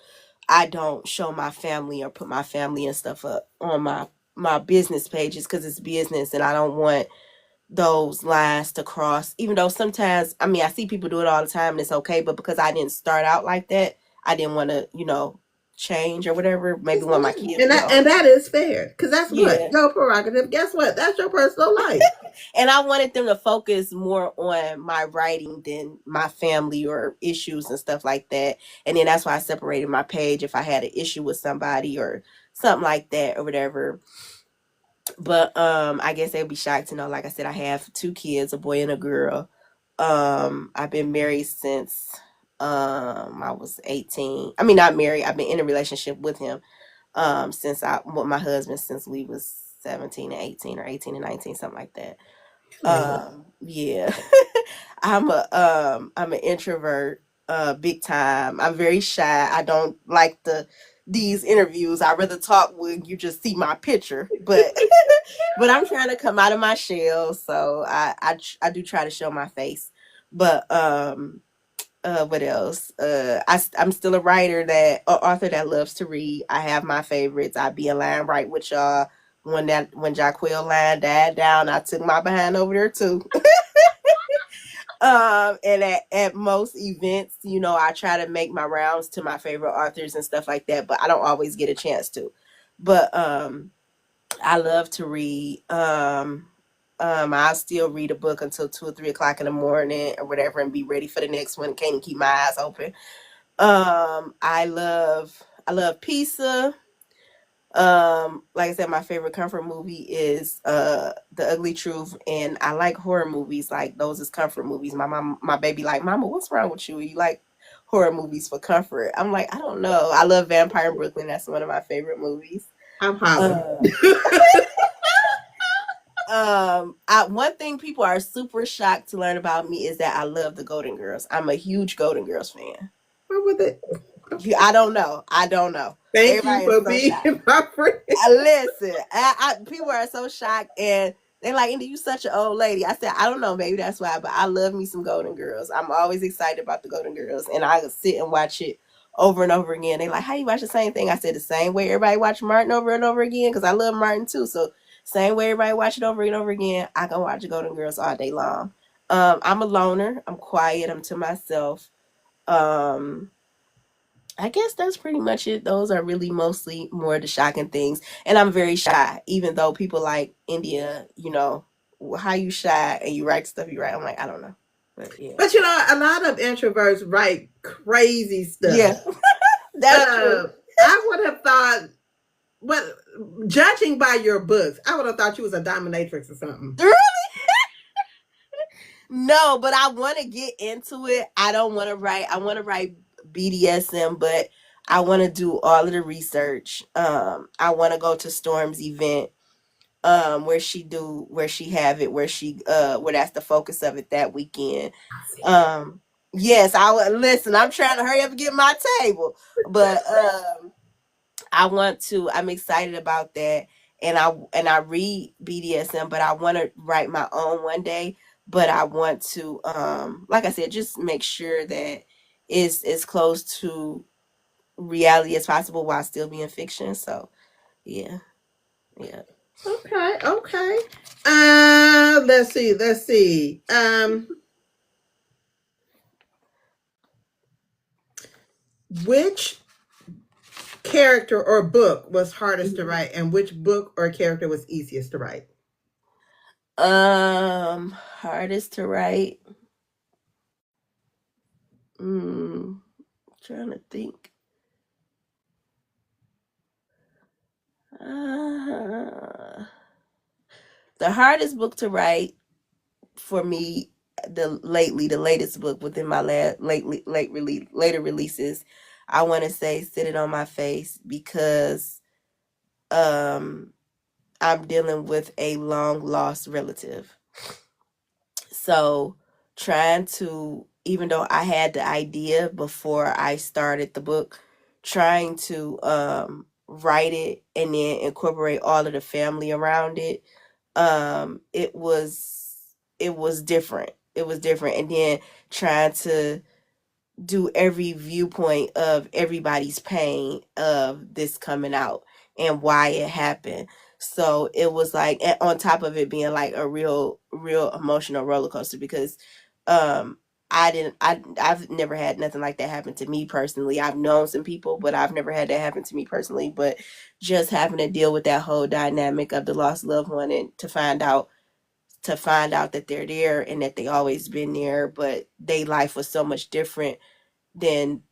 I don't show my family or put my family and stuff up on my business pages, because it's business, and I don't want those lines to cross. Even though sometimes, I mean, I see people do it all the time and it's okay, but because I didn't start out like that, I didn't want to, change or whatever. Maybe when my kids And get older. that is fair, because that's what Yeah. your prerogative. Guess what? That's your personal life. And I wanted them to focus more on my writing than my family or issues and stuff like that. And then that's why I separated my page if I had an issue with somebody or something like that or whatever. But I guess they'd be shocked to know, like I said, I have two kids, a boy and a girl. I've been married since I was 18. I mean, not married. I've been in a relationship with him since I with my husband since we was 17 and 18 or 18 and 19, something like that. Yeah. I'm an introvert, big time. I'm very shy. I don't like these interviews. I rather talk when you just see my picture. But but I'm trying to come out of my shell, so I do try to show my face. But what else? I'm still a writer that author that loves to read. I have my favorites. I be in line right with y'all. When Jaquil line died down, I took my behind over there too. And at most events, you know, I try to make my rounds to my favorite authors and stuff like that, but I don't always get a chance to. But I love to read. I'll still read a book until 2 or 3 o'clock in the morning or whatever, and be ready for the next one. Can't even keep my eyes open. I love pizza. Like I said, my favorite comfort movie is The Ugly Truth, and I like horror movies. Like those is comfort movies. My baby, like, Mama, what's wrong with you? You like horror movies for comfort? I'm like, I don't know. I love Vampire in Brooklyn. That's one of my favorite movies. I'm hollering. Um, one thing people are super shocked to learn about me is that I love the Golden Girls. I'm a huge Golden Girls fan. What was it? I don't know. I don't know. Thank you Everybody is for so being shocked. my friend. Listen, people are so shocked, and they're like, "Indy, you such an old lady." I said, "I don't know, maybe that's why, but I love me some Golden Girls. I'm always excited about the Golden Girls, and I sit and watch it over and over again." They like, "How you watch the same thing?" I said, "The same way everybody watch Martin over and over again, because I love Martin too. So same way everybody watch it over and over again, I can watch the Golden Girls all day long." I'm a loner. I'm quiet. I'm to myself. Um, I guess that's pretty much it. Those are really mostly more the shocking things. And I'm very shy, even though people like India, you know, how you shy and you write stuff you write. I'm like, I don't know. But yeah. But you know, a lot of introverts write crazy stuff. Yeah, that's true. I would have thought, well, judging by your books, I would have thought you was a dominatrix or something. No, but I want to get into it. I don't want to write. I want to write BDSM, but I want to do all of the research. I want to go to Storm's event where she have it where that's the focus of it that weekend. um yes, I would listen. I'm trying to hurry up and get my table, but I'm excited about that. And I read BDSM, but I want to write my own one day. But I want to, like I said, just make sure that it's as close to reality as possible while still being fiction. So yeah. Yeah. Okay, okay. Let's see, let's see. Which character or book was hardest to write, and which book or character was easiest to write? Hardest to write. Mm, trying to think. Uh, the hardest book to write for me, the latest book within my later releases, I want to say "Sit It on My Face" because um I'm dealing with a long lost relative. So trying to, even though I had the idea before I started the book, trying to write it and then incorporate all of the family around it, it was different. It was different. And then trying to do every viewpoint of everybody's pain of this coming out and why it happened. So it was like, and on top of it being like a real emotional roller coaster because um I've never had nothing like that happen to me personally. I've known some people, but I've never had that happen to me personally. But just having to deal with that whole dynamic of the lost loved one, and to find out that they're there and that they always been there, but their life was so much different than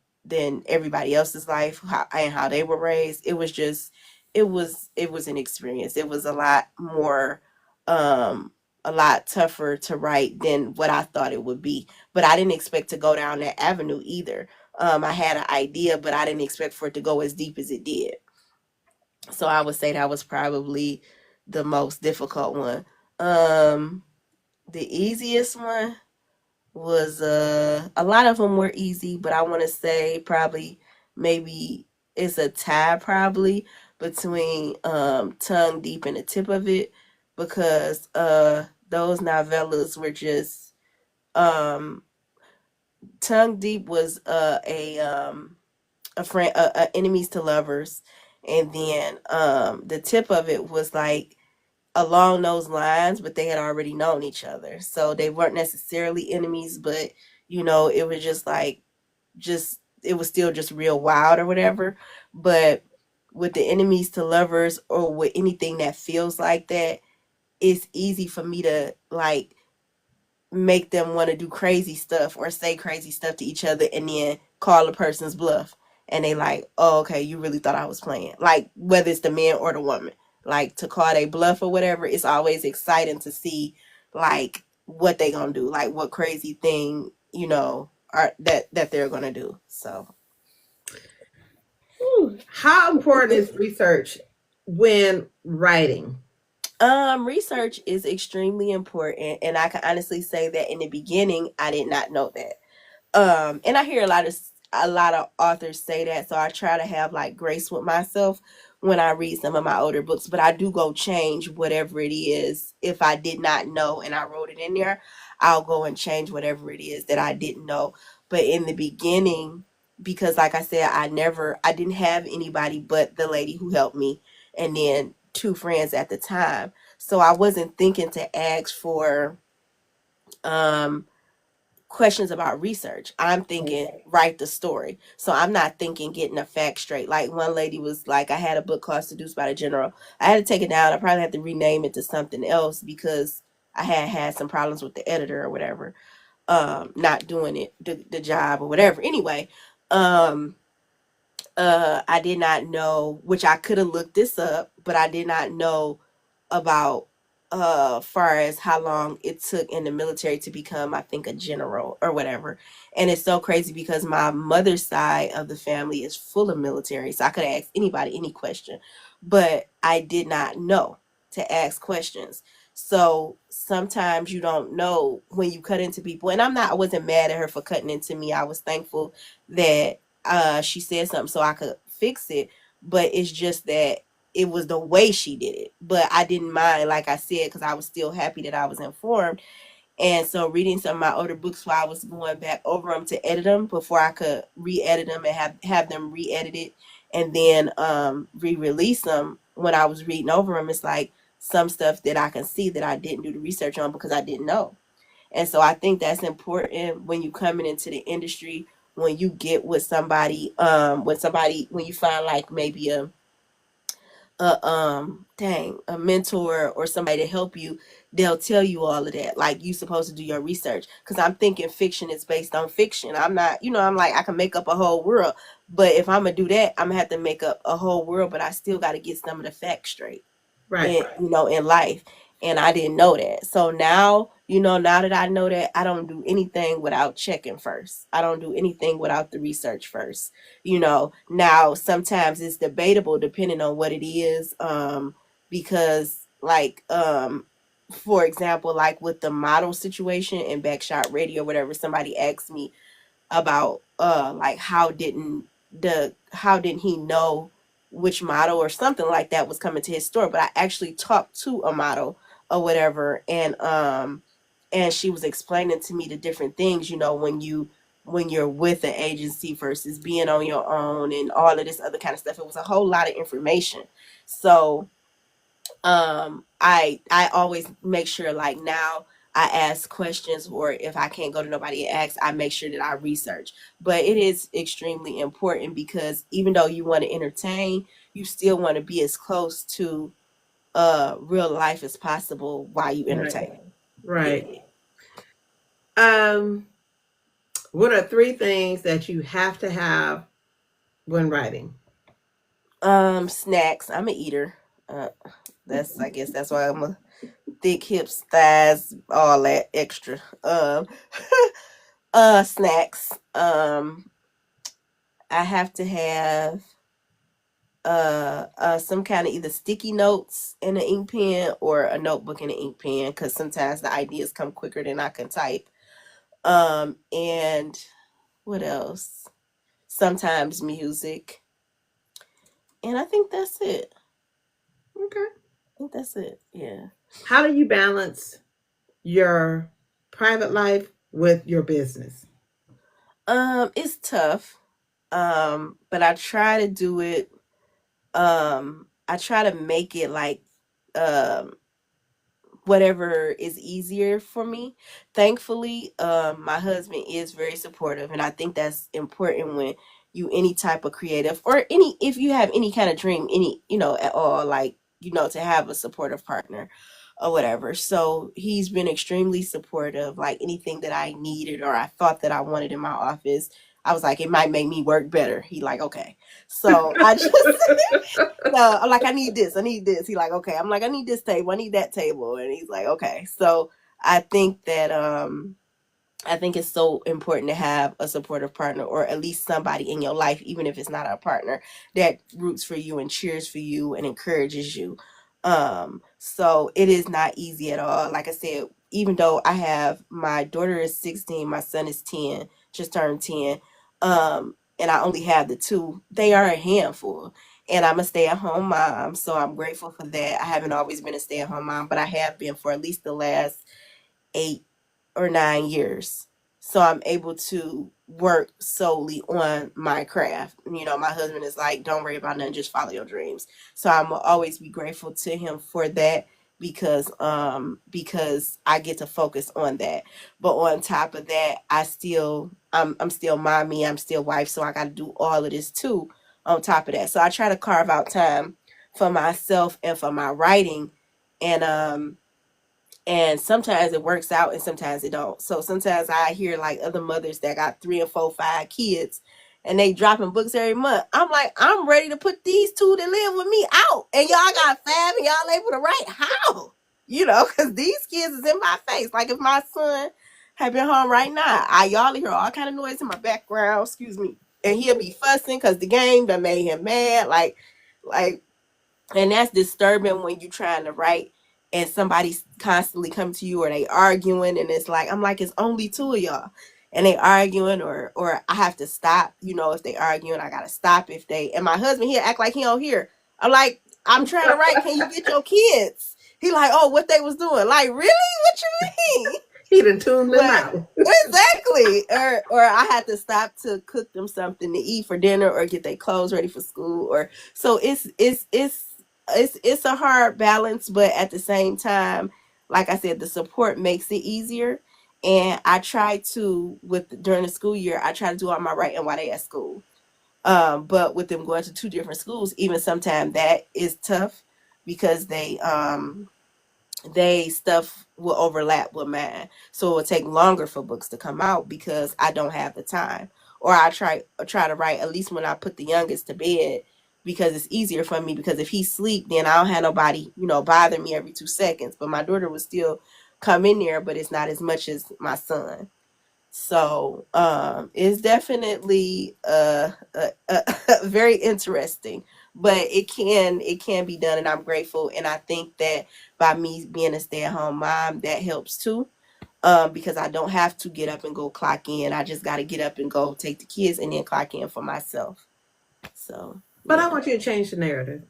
everybody else's life, and how they were raised. It was just, it was an experience. It was a lot more, um a lot tougher to write than what I thought it would be. But I didn't expect to go down that avenue either. I had an idea, but I didn't expect for it to go as deep as it did. So I would say that was probably the most difficult one. The easiest one was, a lot of them were easy, but I want to say probably, maybe it's a tie probably between Tongue Deep and the Tip of It, because those novellas were just, um Tongue Deep was a friend, enemies to lovers, and then the Tip of It was like along those lines, but they had already known each other. So they weren't necessarily enemies, but it was just like, it was still just real wild or whatever. But with the enemies to lovers, or with anything that feels like that, it's easy for me to like make them want to do crazy stuff or say crazy stuff to each other, and then call a person's bluff, and they like, oh, okay, you really thought I was playing, like whether it's the man or the woman, like to call a bluff or whatever. It's always exciting to see like what they gonna do, like what crazy thing, are that they're gonna do. So Ooh, how important is research when writing? research is extremely important, and I can honestly say that in the beginning I did not know that. And I hear a lot of authors say that, so I try to have like grace with myself when I read some of my older books. But I do go change whatever it is. If I did not know and I wrote it in there, I'll go and change whatever it is that I didn't know. But in the beginning, because like I said, I didn't have anybody but the lady who helped me, and then two friends at the time. So I wasn't thinking to ask for um questions about research. I'm thinking write the story. So I'm not thinking getting the facts straight. Like one lady was like, I had a book called Seduced by the General. I had to take it down. I probably had to rename it to something else because I had some problems with the editor or whatever. Not doing it the job or whatever. Anyway, um I did not know, which I could have looked this up, but I did not know about far as how long it took in the military to become, I think, a general or whatever. And it's so crazy because my mother's side of the family is full of military, so I could ask anybody any question, but I did not know to ask questions. So sometimes you don't know when you cut into people, and I wasn't mad at her for cutting into me. I was thankful that she said something so I could fix it. But it's just that it was the way she did it. But I didn't mind, like I said, because I was still happy that I was informed. And so reading some of my older books while I was going back over them to edit them before I could re-edit them and have them re-edited and then re-release them, when I was reading over them, it's like some stuff that I can see that I didn't do the research on because I didn't know. And so I think that's important when you coming into the industry, when you get with somebody, when you find like maybe a mentor or somebody to help you, they'll tell you all of that. Like you supposed to do your research. Cause I'm thinking fiction is based on fiction. I'm not, I'm like, I can make up a whole world. But if I'm gonna do that, I'm gonna have to make up a whole world, but I still gotta get some of the facts straight Right. in life. And I didn't know that. So now, now that I know that, I don't do anything without checking first. I don't do anything without the research first. Now sometimes it's debatable depending on what it is. Because like, for example, like with the model situation in Backshot Radio, whatever, somebody asked me about like how didn't he know which model or something like that was coming to his store. But I actually talked to a model or whatever, and she was explaining to me the different things, when you're with an agency versus being on your own and all of this other kind of stuff. It was a whole lot of information. So I always make sure, like, now I ask questions, or if I can't go to nobody and ask, I make sure that I research. But it is extremely important because even though you want to entertain, you still want to be as close to real life as possible while you Right. entertain. Yeah. Right. Um, what are three things that you have to have when writing? Snacks. I'm an eater. Uh, that's I guess that's why I'm a thick hips, thighs, all that extra. Snacks. I have to have some kind of either sticky notes in an ink pen or a notebook in an ink pen because sometimes the ideas come quicker than I can type. And what else? Sometimes music, and I think that's it. Okay. I think that's it. Yeah. How do you balance your private life with your business? It's tough. But I try to do it. I try to make it like um whatever is easier for me. Thankfully, my husband is very supportive, and I think that's important when you any type of creative or any if you have any kind of dream, any at all, like to have a supportive partner or whatever. So he's been extremely supportive. Like anything that I needed or I thought that I wanted in my office, I was like, it might make me work better. He like, okay. So I just so I'm like, I need this, I need this. He like, okay. I'm like, I need this table, I need that table, and he's like, okay. So I think that I think it's so important to have a supportive partner or at least somebody in your life, even if it's not a partner, that roots for you and cheers for you and encourages you. So it is not easy at all. Like I said, even though I have my daughter is 16, my son is 10, just turned 10, and I only have the two, they are a handful. And I'm a stay at home mom, so I'm grateful for that. I haven't always been a stay at home mom, but I have been for at least the last 8 or 9 years. So I'm able to work solely on my craft. My husband is like, don't worry about nothing, just follow your dreams. So I'm always be grateful to him for that because I get to focus on that. But on top of that, I'm still mommy, I'm still wife, so I got to do all of this too on top of that. So I try to carve out time for myself and for my writing, and sometimes it works out and sometimes it don't. So sometimes I hear like other mothers that got 3 and 4, 5 kids and they dropping books every month. I'm like, I'm ready to put these two that live with me out, and y'all got 5 and y'all able to write. How? Because these kids is in my face. Like if my son had been home right now, y'all hear all kind of noise in my background, excuse me, and he'll be fussing because the game that made him mad. Like and that's disturbing when you're trying to write and somebody's constantly coming to you or they arguing, and it's like, I'm like, it's only two of y'all and they arguing, or I have to stop. If they arguing, I gotta stop. If they and my husband, he'll act like he don't hear. I'm like, I'm trying to write, can you get your kids? He like, oh, what they was doing. Like, really? What you mean? He done tuned them But out. exactly, or I had to stop to cook them something to eat for dinner, or get their clothes ready for school, or so it's a hard balance, but at the same time, like I said, the support makes it easier. And I try to with during the school year, I try to do all my writing while they at school. But with them going to two different schools, even sometimes that is tough because they stuff will overlap with mine, so it will take longer for books to come out because I don't have the time. Or I try to write at least when I put the youngest to bed, because it's easier for me, because if he's asleep, then I don't have nobody bother me every 2 seconds. But my daughter will still come in there, but it's not as much as my son. So it's definitely very interesting, but it can be done, and I'm grateful. And I think that by me being a stay at home mom, that helps too. Because I don't have to get up and go clock in. I just got to get up and go take the kids and then clock in for myself. So But I yeah. want you to change the narrative.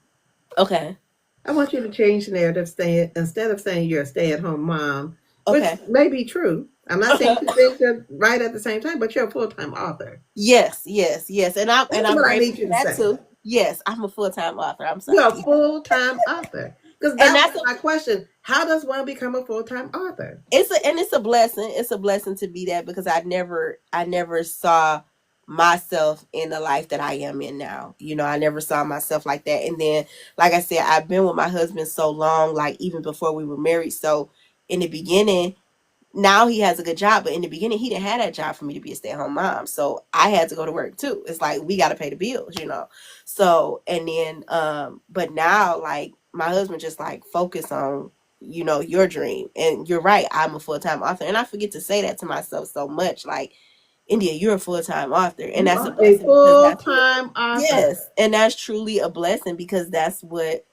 Okay. I want you to change the narrative. Instead of saying you're a stay-at-home mom, which Okay. may be true. I'm not saying two things are right at the same time, but you're a full-time author. Yes, yes, yes, and That's I'm what I grateful need you for to that say. too. Yes, I'm a full time author. I'm You're a sorry. full-time author. Because And that was that's a my question. How does one become a full-time author? it's a blessing. It's a blessing to be that because I never saw myself in the life that I am in now. You know, I never saw myself like that. And then, like I said, I've been with my husband so long, like even before we were married. So in the beginning, now he has a good job, but in the beginning he didn't have that job for me to be a stay-at-home mom, so I had to go to work too. It's like we got to pay the bills, you know. So and then but now like my husband just like focus on, you know, your dream. And you're right, I'm a full-time author, and I forget to say that to myself so much, like, India, you're a full-time author, and You that's a are a blessing because that's what full-time author. yes, and that's truly a blessing because that's what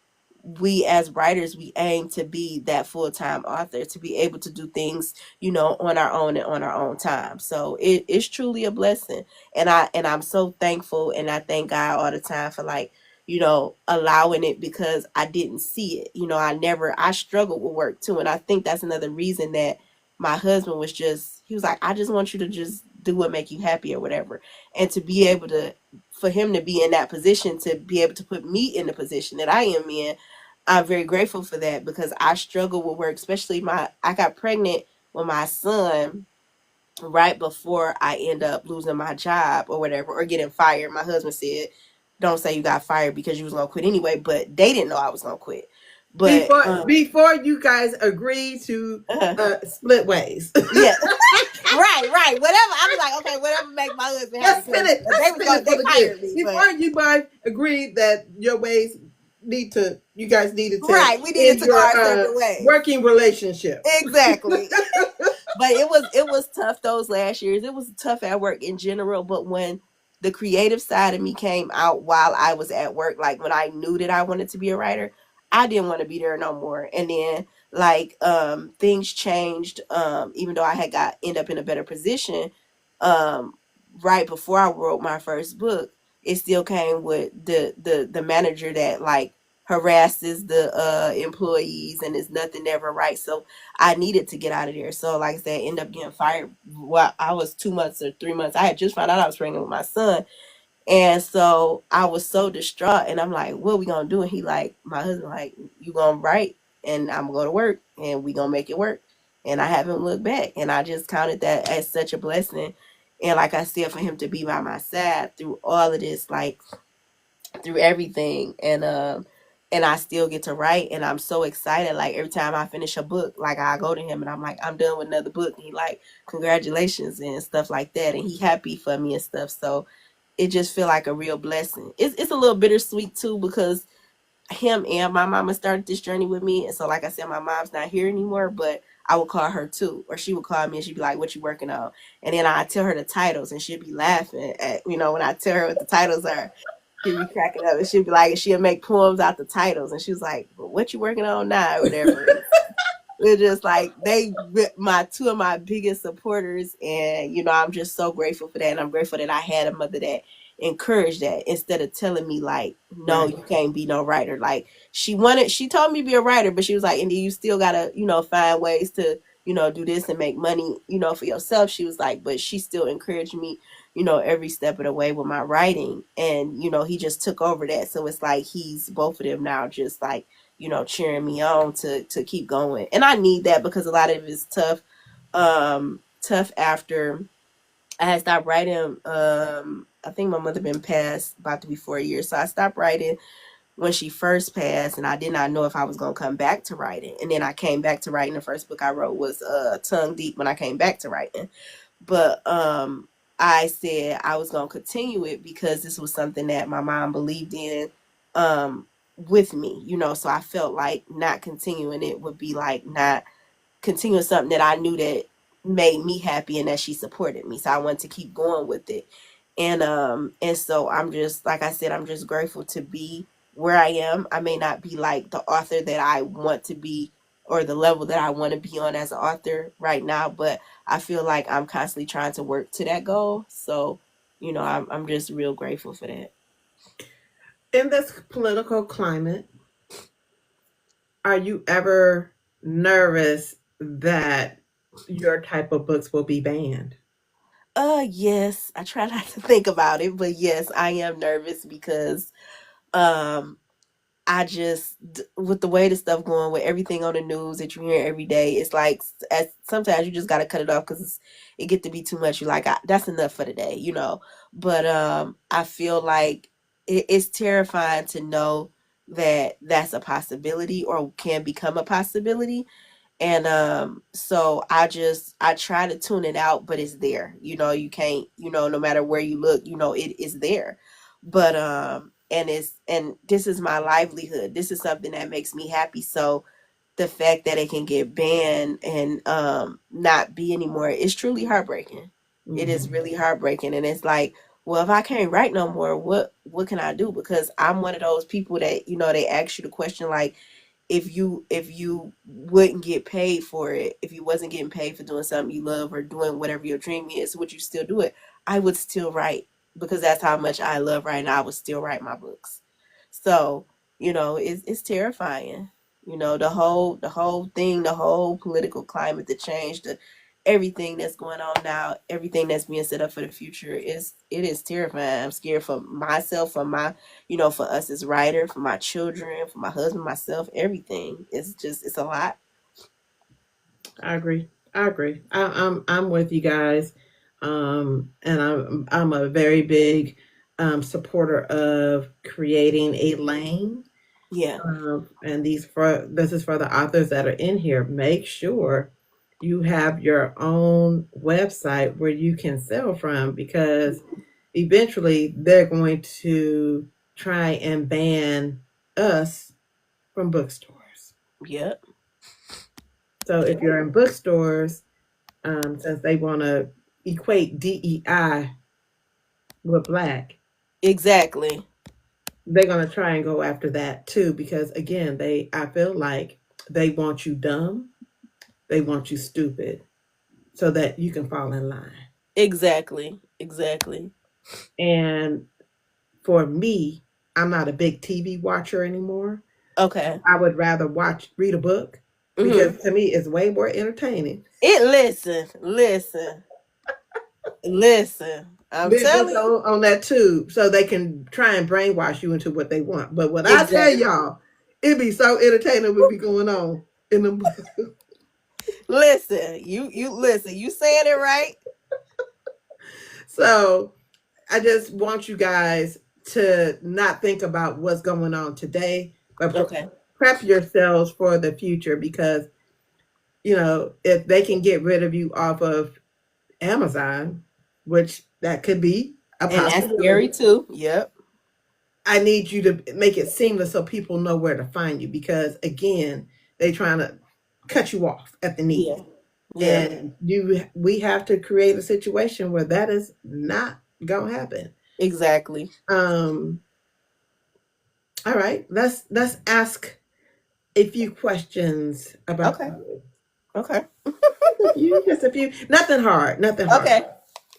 we as writers we aim to be, that full-time author, to be able to do things, you know, on our own and on our own time. So it's truly a blessing, and I'm so thankful, and I thank God all the time for, like, you know, allowing it because I didn't see it. You know, I struggled with work too, and I think that's another reason that my husband was just, he was like, I just want you to just do what make you happy or whatever. And to be able to, for him to be in that position, to be able to put me in the position that I am in, I'm very grateful for that because I struggle with work, especially I got pregnant with my son right before I end up losing my job or whatever, or getting fired. My husband said, "Don't say you got fired because you was gonna quit anyway," but they didn't know I was gonna quit. But Before you guys agree to split ways. yeah, right, whatever. I was like, okay, whatever make my husband happy because Let's spin it they for the fired kids. me, but Before you both agreed that your ways you guys needed to right, we needed end to go your our separate ways. working relationship. Exactly. But it was tough those last years. It was tough at work in general. But when the creative side of me came out while I was at work, like when I knew that I wanted to be a writer, I didn't want to be there no more. And then like things changed. Even though I had got end up in a better position, um, right before I wrote my first book, it still came with the manager that like harasses the employees and is nothing ever right. So I needed to get out of there. So, like I said, I ended up getting fired. Well, I was 2 months or 3 months. I had just found out I was pregnant with my son. And so I was so distraught. And I'm like, what are we going to do? And he like, my husband, like, you going to write and I'm going to go to work and we going to make it work. And I haven't looked back. And I just counted that as such a blessing. And like I said, for him to be by my side through all of this, like through everything, and I still get to write, and I'm so excited. Like every time I finish a book, like I go to him and I'm like, I'm done with another book, and he like, congratulations and stuff like that, and he happy for me and stuff. So it just feel like a real blessing. It's a little bittersweet too because him and my mama started this journey with me, and so like I said, my mom's not here anymore, but I would call her too, or she would call me and she'd be like, what you working on? And then I tell her the titles and she'd be laughing at, you know, when I tell her what the titles are. She'd be cracking up and she'd be like, she'll make poems out the titles. And she was like, well, what you working on now? Or whatever. We're just like my two of my biggest supporters, and you know I'm just so grateful for that, and I'm grateful that I had a mother that encouraged that instead of telling me like, no, Right. you can't be no writer. Like she told me to be a writer, but she was like, Indy, you still gotta, you know, find ways to, you know, do this and make money, you know, for yourself. She was like, but she still encouraged me, you know, every step of the way with my writing, and you know he just took over that, so it's like he's both of them now, just like, you know, cheering me on to keep going. And I need that because a lot of it's tough. Tough after I had stopped writing. I think my mother been passed about to be 4 years. So I stopped writing when she first passed, and I did not know if I was gonna come back to writing. And then I came back to writing. The first book I wrote was Tongue Deep when I came back to writing. But I said I was gonna continue it because this was something that my mom believed in um with me, you know, so I felt like not continuing it would be like not continuing something that I knew that made me happy and that she supported me. So I wanted to keep going with it. And so I'm just, like I said, I'm just grateful to be where I am. I may not be like the author that I want to be or the level that I want to be on as an author right now, but I feel like I'm constantly trying to work to that goal. So, you know, I'm just real grateful for that. In this political climate, are you ever nervous that your type of books will be banned? Yes, I try not to think about it, but yes, I am nervous because um I just, with the way the stuff going, with everything on the news that you hear every day, it's like, as sometimes you just gotta cut it off because it get to be too much. You like, that's enough for the day, you know. But I feel like it's terrifying to know that that's a possibility or can become a possibility. And so I try to tune it out, but it's there. You know, you can't, you know, no matter where you look, you know, it is there. But and this is my livelihood. This is something that makes me happy. So the fact that it can get banned and not be anymore is truly heartbreaking. It is Mm-hmm. really heartbreaking, and it's like, well, if I can't write no more, what can I do? Because I'm one of those people that, you know, they ask you the question like, if you wouldn't get paid for it, if you wasn't getting paid for doing something you love or doing whatever your dream is, would you still do it? I would still write, because that's how much I love writing. I would still write my books. So, you know, it's terrifying. You know, the whole thing, the whole political climate, the change, the everything that's going on now, everything that's being set up for the future, it is terrifying. I'm scared for myself, for my, you know, for us as writer, for my children, for my husband, myself, everything. It's a lot. I agree. I agree. I'm with you guys, and I'm a very big supporter of creating a lane. Yeah. And this is for the authors that are in here. Make sure you have your own website where you can sell from, because eventually they're going to try and ban us from bookstores. Yep. So if Yep. you're in bookstores, since they want to equate DEI with black, Exactly. they're going to try and go after that too. Because again, I feel like they want you dumb, they want you stupid, so that you can fall in line. Exactly. Exactly. And for me, I'm not a big TV watcher anymore. Okay. I would rather read a book, Mm-hmm. because to me it's way more entertaining. It listen. I'm Then just telling you. on that tube, so they can try and brainwash you into what they want. But what I tell Exactly. y'all, it'd be so entertaining what be going on in the. Listen, you listen. You saying it right? So I just want you guys to not think about what's going on today, but Okay. prep yourselves for the future, because if they can get rid of you off of Amazon, which that could be a And that's scary possibility. too. Yep. I need you to make it seamless so people know where to find you, because again, they trying to cut you off at the knees. Yeah. Yeah. And we have to create a situation where that is not gonna happen. Exactly. Um, all right, let's ask a few questions about Okay. you. Okay. Just a few. Nothing hard. Nothing hard. Okay.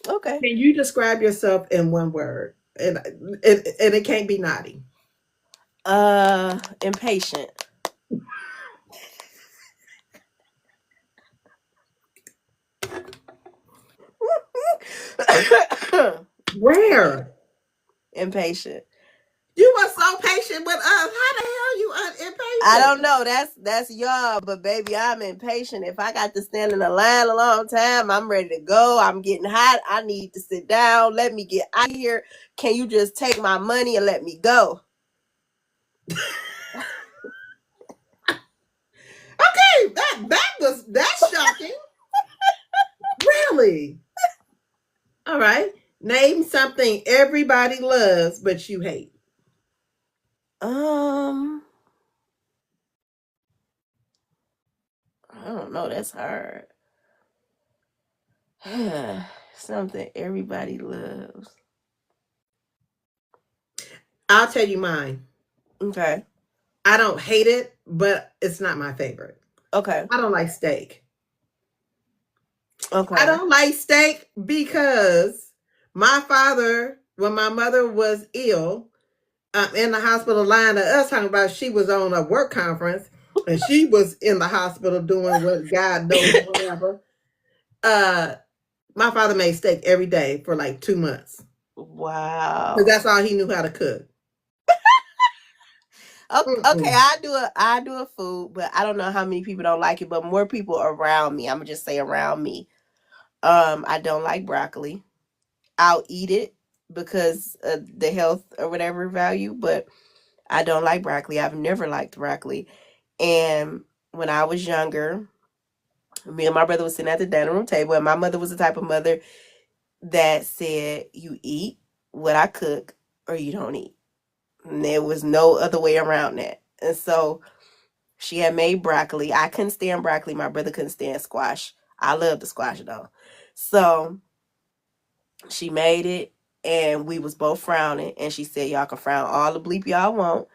Okay. Can you describe yourself in one word? And it can't be naughty. Impatient. Where? Impatient. You were so patient with us. How the hell you I impatient? don't know. That's y'all, but baby, I'm impatient. If I got to stand in a line a long time, I'm ready to go. I'm getting hot. I need to sit down. Let me get out of here. Can you just take my money and let me go? Okay, that's shocking. Really? All right. Name something everybody loves but you hate. Um, I don't know. That's hard. Something everybody loves. I'll tell you mine. Okay. I don't hate it, but it's not my favorite. Okay. I don't like steak. I Okay. don't like steak because my father, when my mother was ill, in the hospital lying to us talking about she was on a work conference and she was in the hospital doing what God knows whatever. Uh, my father made steak every day for like 2 months because Wow. that's all he knew how to cook. Okay, Mm-mm. I do a food, but I don't know how many people don't like it. But more people around me. I'm gonna just say around me. I don't like broccoli. I'll eat it because of the health or whatever value, but I don't like broccoli. I've never liked broccoli. And when I was younger, me and my brother was sitting at the dining room table, and my mother was the type of mother that said, "You eat what I cook, or you don't eat." And there was no other way around that. And so she had made broccoli. I couldn't stand broccoli. My brother couldn't stand squash. I love the squash though. So she made it, and we was both frowning. And she said, "Y'all can frown all the bleep y'all want.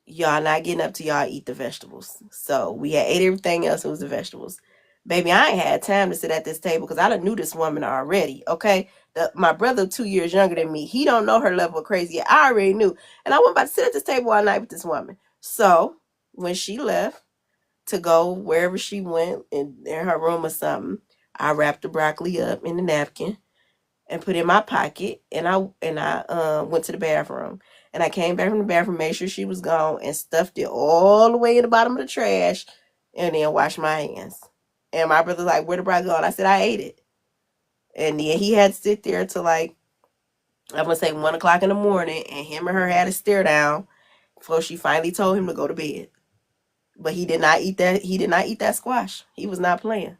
Y'all not getting up to y'all eat the vegetables." So we had ate everything else. It was the vegetables. Baby, I ain't had time to sit at this table because I done knew this woman already. Okay, my brother 2 years younger than me. He don't know her level of crazy yet. I already knew, and I wasn't about to sit at this table all night with this woman. So when she left to go wherever she went in her room or something, I wrapped the broccoli up in the napkin and put it in my pocket, and I went to the bathroom, and I came back from the bathroom, made sure she was gone, and stuffed it all the way in the bottom of the trash, and then washed my hands. And my brother's like, "Where the broccoli go?" And I said, "I ate it." And then he had to sit there till like, I'm gonna say 1 o'clock in the morning, and him and her had a stare down before she finally told him to go to bed. But he did not eat that. He did not eat that squash. He was not playing.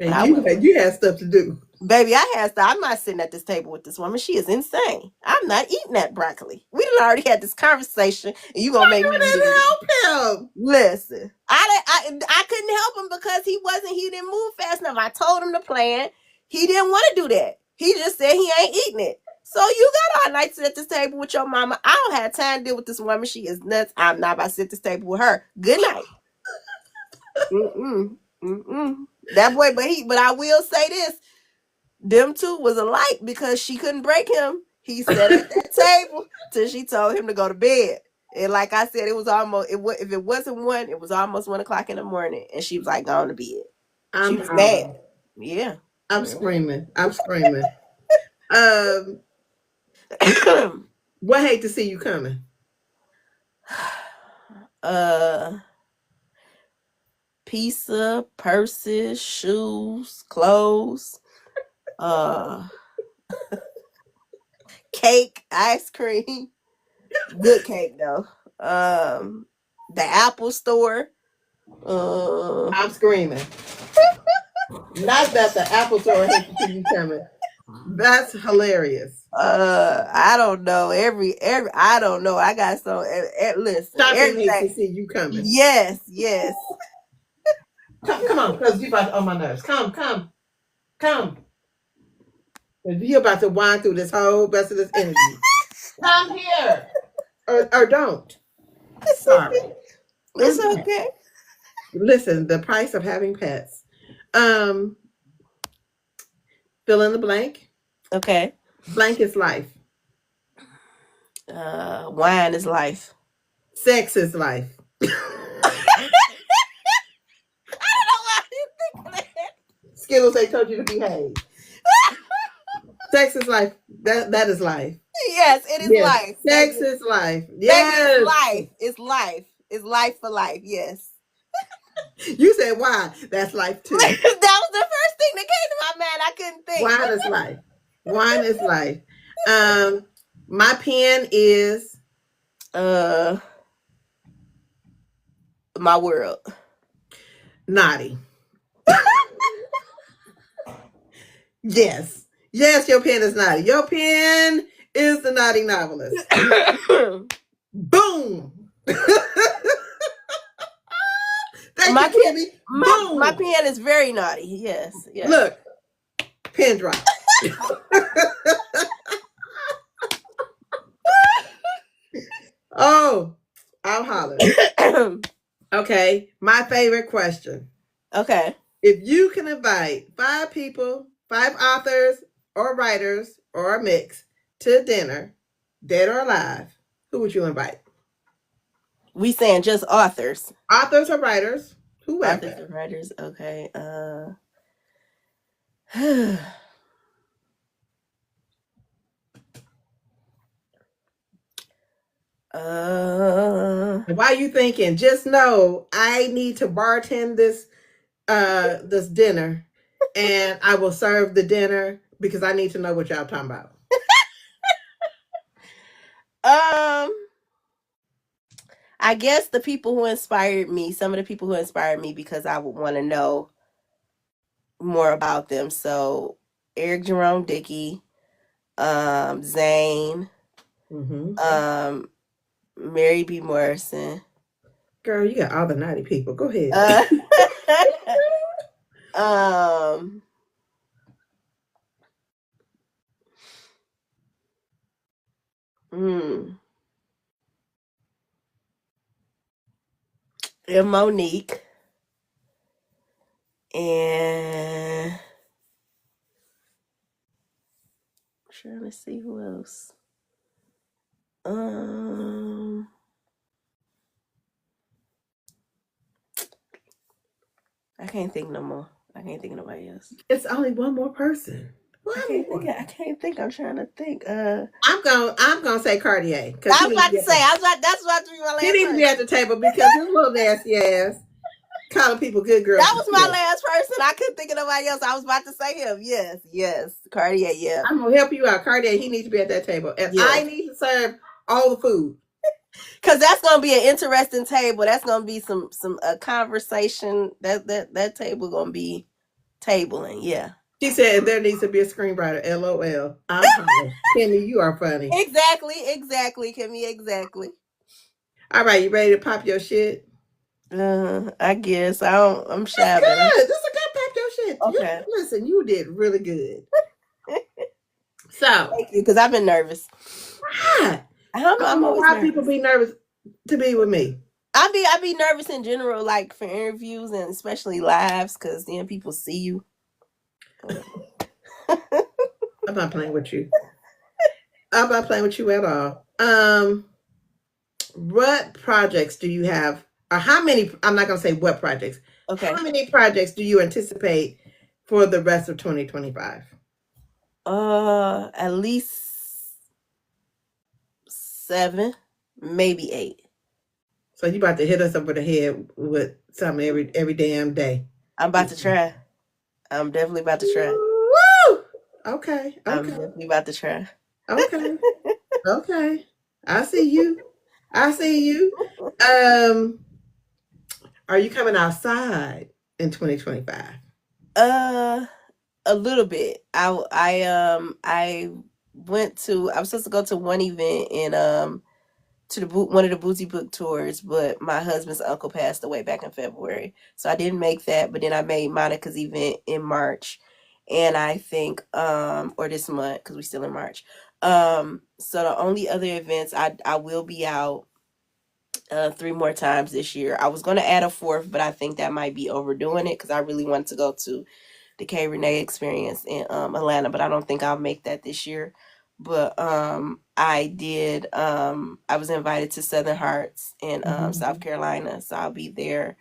But And I went. you had stuff to do. Baby, I had to. I'm not sitting at this table with this woman. She is insane. I'm not eating that broccoli. We done already had this conversation, and you gonna make me You eat it again. didn't help him. Listen, I couldn't help him because he didn't move fast enough. I told him the plan. He didn't want to do that. He just said he ain't eating it. So you got all night to sit at this table with your mama. I don't have time to deal with this woman. She is nuts. I'm not about to sit at this table with her. Good night. Mm-mm. Mm-mm. That boy, but I will say this. Them two was alike because she couldn't break him. He sat at that table till she told him to go to bed. And like I said, it was almost if it wasn't one, it was almost 1 o'clock in the morning, and she was like going to bed. She I'm was mad. hollering. Yeah. I'm screaming. I'm screaming. Um, what hate to see you coming? uh, pizza, purses, shoes, clothes, uh, cake, ice cream. Good cake though. The Apple Store. Uh, I'm screaming. Not that the Apple Store hate to see you coming. That's hilarious. I don't know. Every I don't know. I got so listen, Shopping hates to everything. see you coming. Yes, yes. Come on, because you about to, on my nerves. Come. You're about to wind through this whole rest of this interview. Come here. Or don't. Sorry. It's Okay. okay. Listen, the price of having pets. Um, fill in the blank. Okay. Blank is life. Wine is life. Sex is life. I don't know why I didn't think of that. Skittles, they told you to behave. Sex is life. That is life. Yes, it is Yes. life, Sex baby. is life. Baby, it's Yes. life. It's life. It's life for life. Yes. You said why? That's life too. That was the first thing that came to my mind. I couldn't think. Wine is life. Wine is life. Um, my pen is Uh, my world. naughty. Yes. Yes, your pen is naughty. Your pen is the naughty novelist. Boom. Thank my you, pen, Kimmy. my Boom. pen is very naughty. Yes, yes. Look, pen drop. Oh, I'll holler. Okay, my favorite question. Okay. If you can invite 5 people, 5 authors or writers or a mix to dinner, dead or alive, who would you invite? We saying just authors. Authors or writers, Authors whoever. and writers. Okay. Uh, While you thinking, just know I need to bartend this dinner, and I will serve the dinner because I need to know what y'all talking about. um, I guess the people who inspired me, some of the people who inspired me because I would want to know more about them. So Eric Jerome Dickey, Zane, Mm-hmm. um, Mary B. Morrison. Girl, you got all the naughty people. Go ahead. Uh, um, hmm, and Monique, and I'm trying to see who else. Um, I can't think no more. I can't think of nobody else. It's only one more person. I One can't think. more. I can't think. I'm trying to think. I'm gonna say Cartier because I was about to say. That's about to be my he last needs to be person. at the table because his little nasty ass calling people good girls That for was my shit. last person. I couldn't think of nobody else. I was about to say him. Yes, yes. Cartier, yeah. I'm gonna help you out, Cartier. He needs to be at that table, and I Yes. need to serve all the food. Cause that's gonna be an interesting table. That's gonna be some conversation. That table gonna be tabling. Yeah. She said there needs to be a screenwriter. LOL. I'm hollering. Kimmy, you are funny. Exactly, Kimmy. Exactly. All right, you ready to pop your shit? I guess I don't. I'm That's shy, but good. That's a good pop your shit. You okay. listen. You did really good. So, Thank you, because I've been nervous. ah, I don't I'm know always why people nervous. be nervous to be with me. I be nervous in general, like for interviews and especially lives, because then people see you. I'm not playing with you. I'm not playing with you at all. What projects do you have, or how many? I'm not gonna say what projects. Okay. How many projects do you anticipate for the rest of 2025? At least 7, maybe 8. So you about to hit us over the head with something every damn day. I'm about to try. I'm definitely about to try. Woo! Okay, I'm okay, definitely about to try. okay, okay. I see you. I see you. Um, are you coming outside in 2025? Uh, a little bit. I went to. I was supposed to go to one event in to one of the boozy book tours, but my husband's uncle passed away back in February, so I didn't make that. But then I made Monica's event in March, and I think or this month because we're still in March. So the only other events I will be out 3 more times this year. I was going to add a fourth, but I think that might be overdoing it because I really wanted to go to the K Renee experience in Atlanta, but I don't think I'll make that this year. But I was invited to Southern Hearts in South Carolina, so I'll be there.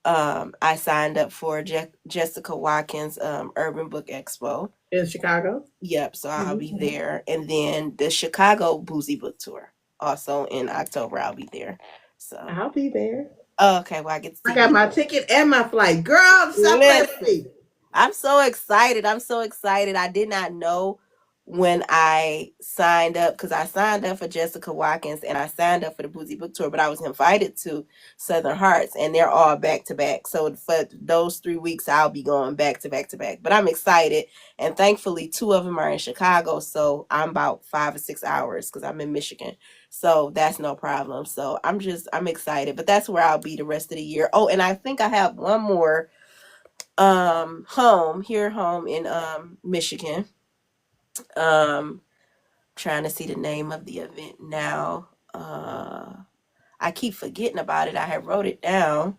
I signed up for Jessica Watkins Urban Book Expo. In Chicago? Yep, so I'll be Mhm. there. And then the Chicago Boozy Book Tour. Also in October I'll be there. So I'll be there. okay, well I get to I see got you. my ticket and my flight. Girl, stop playing with Listen. me. I'm so excited. I'm so excited. I did not know when I signed up because I signed up for Jessica Watkins and I signed up for the Boozy Book Tour, but I was invited to Southern Hearts and they're all back to back. So for those 3 weeks, I'll be going back to back to back. But I'm excited. And thankfully, 2 of them are in Chicago. So I'm about 5 or 6 hours because I'm in Michigan. So that's no problem. So I'm excited. But that's where I'll be the rest of the year. Oh, and I think I have one more home in Michigan. Trying to see the name of the event now. I keep forgetting about it. I have wrote it down,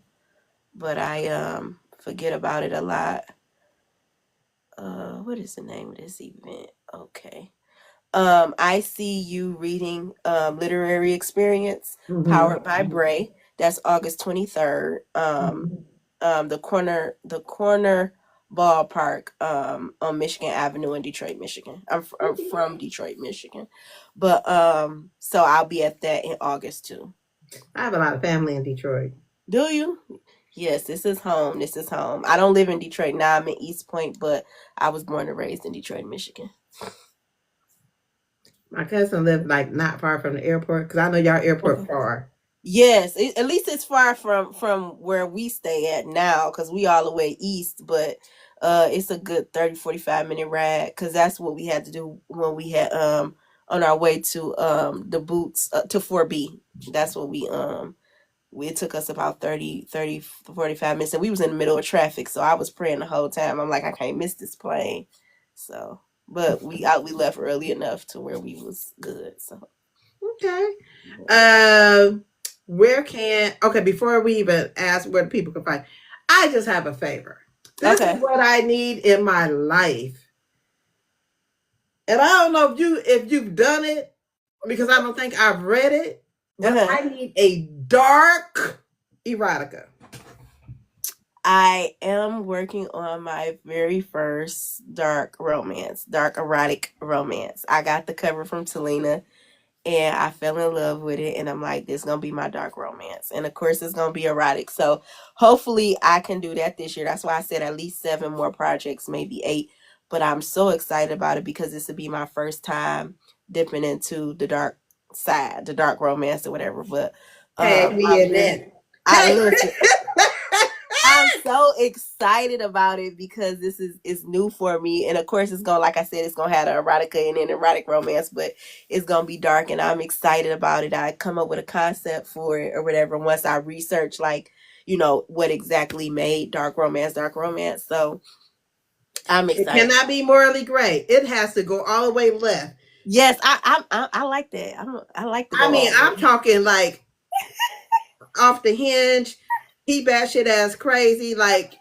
but I forget about it a lot. What is the name of this event? Okay. I see you reading literary experience Mm-hmm. powered by Bray. That's August 23rd. Mm-hmm. The corner ballpark on Michigan Avenue in Detroit, Michigan. I'm from Detroit, Michigan. But so I'll be at that in August too. I have a lot of family in Detroit. Do you? Yes, this is home. This is home. I don't live in Detroit now. I'm in East Point, but I was born and raised in Detroit, Michigan. My cousin lived like not far from the airport because I know y'all airport Okay. far. Yes, at least it's far from where we stay at now because we all the way east, but it's a good 30-45 minute ride because that's what we had to do when we had on our way to the boots to 4B. That's what it took us about 30-45 minutes, and we was in the middle of traffic, so I was praying the whole time. I'm like, I can't miss this plane. So but we left early enough to where we was good. So Okay. yeah. Where can okay before we even ask where people can find, I just have a favor. This is Okay. what I need in my life, and I don't know if you've done it because I don't think I've read it. And Okay. I need a dark erotica. I am working on my very first dark erotic romance. I got the cover from Talina and I fell in love with it. And I'm like, this is going to be my dark romance. And of course, it's going to be erotic. So hopefully, I can do that this year. That's why I said at least 7 more projects, maybe 8. But I'm so excited about it because this will be my first time dipping into the dark side, the dark romance or whatever. But Tag me I'm in really, that. I Tag. listen. I'm so excited about it because this is new for me, and of course, it's gonna, like I said, it's gonna have an erotica and an erotic romance, but it's gonna be dark, and I'm excited about it. I come up with a concept for it or whatever once I research, like what exactly made dark romance dark romance. So I'm It excited. cannot be morally gray. It has to go all the way left. Yes, I like that. I like to I go mean, all the I'm way. talking like off the hinge. He batshit ass crazy. Like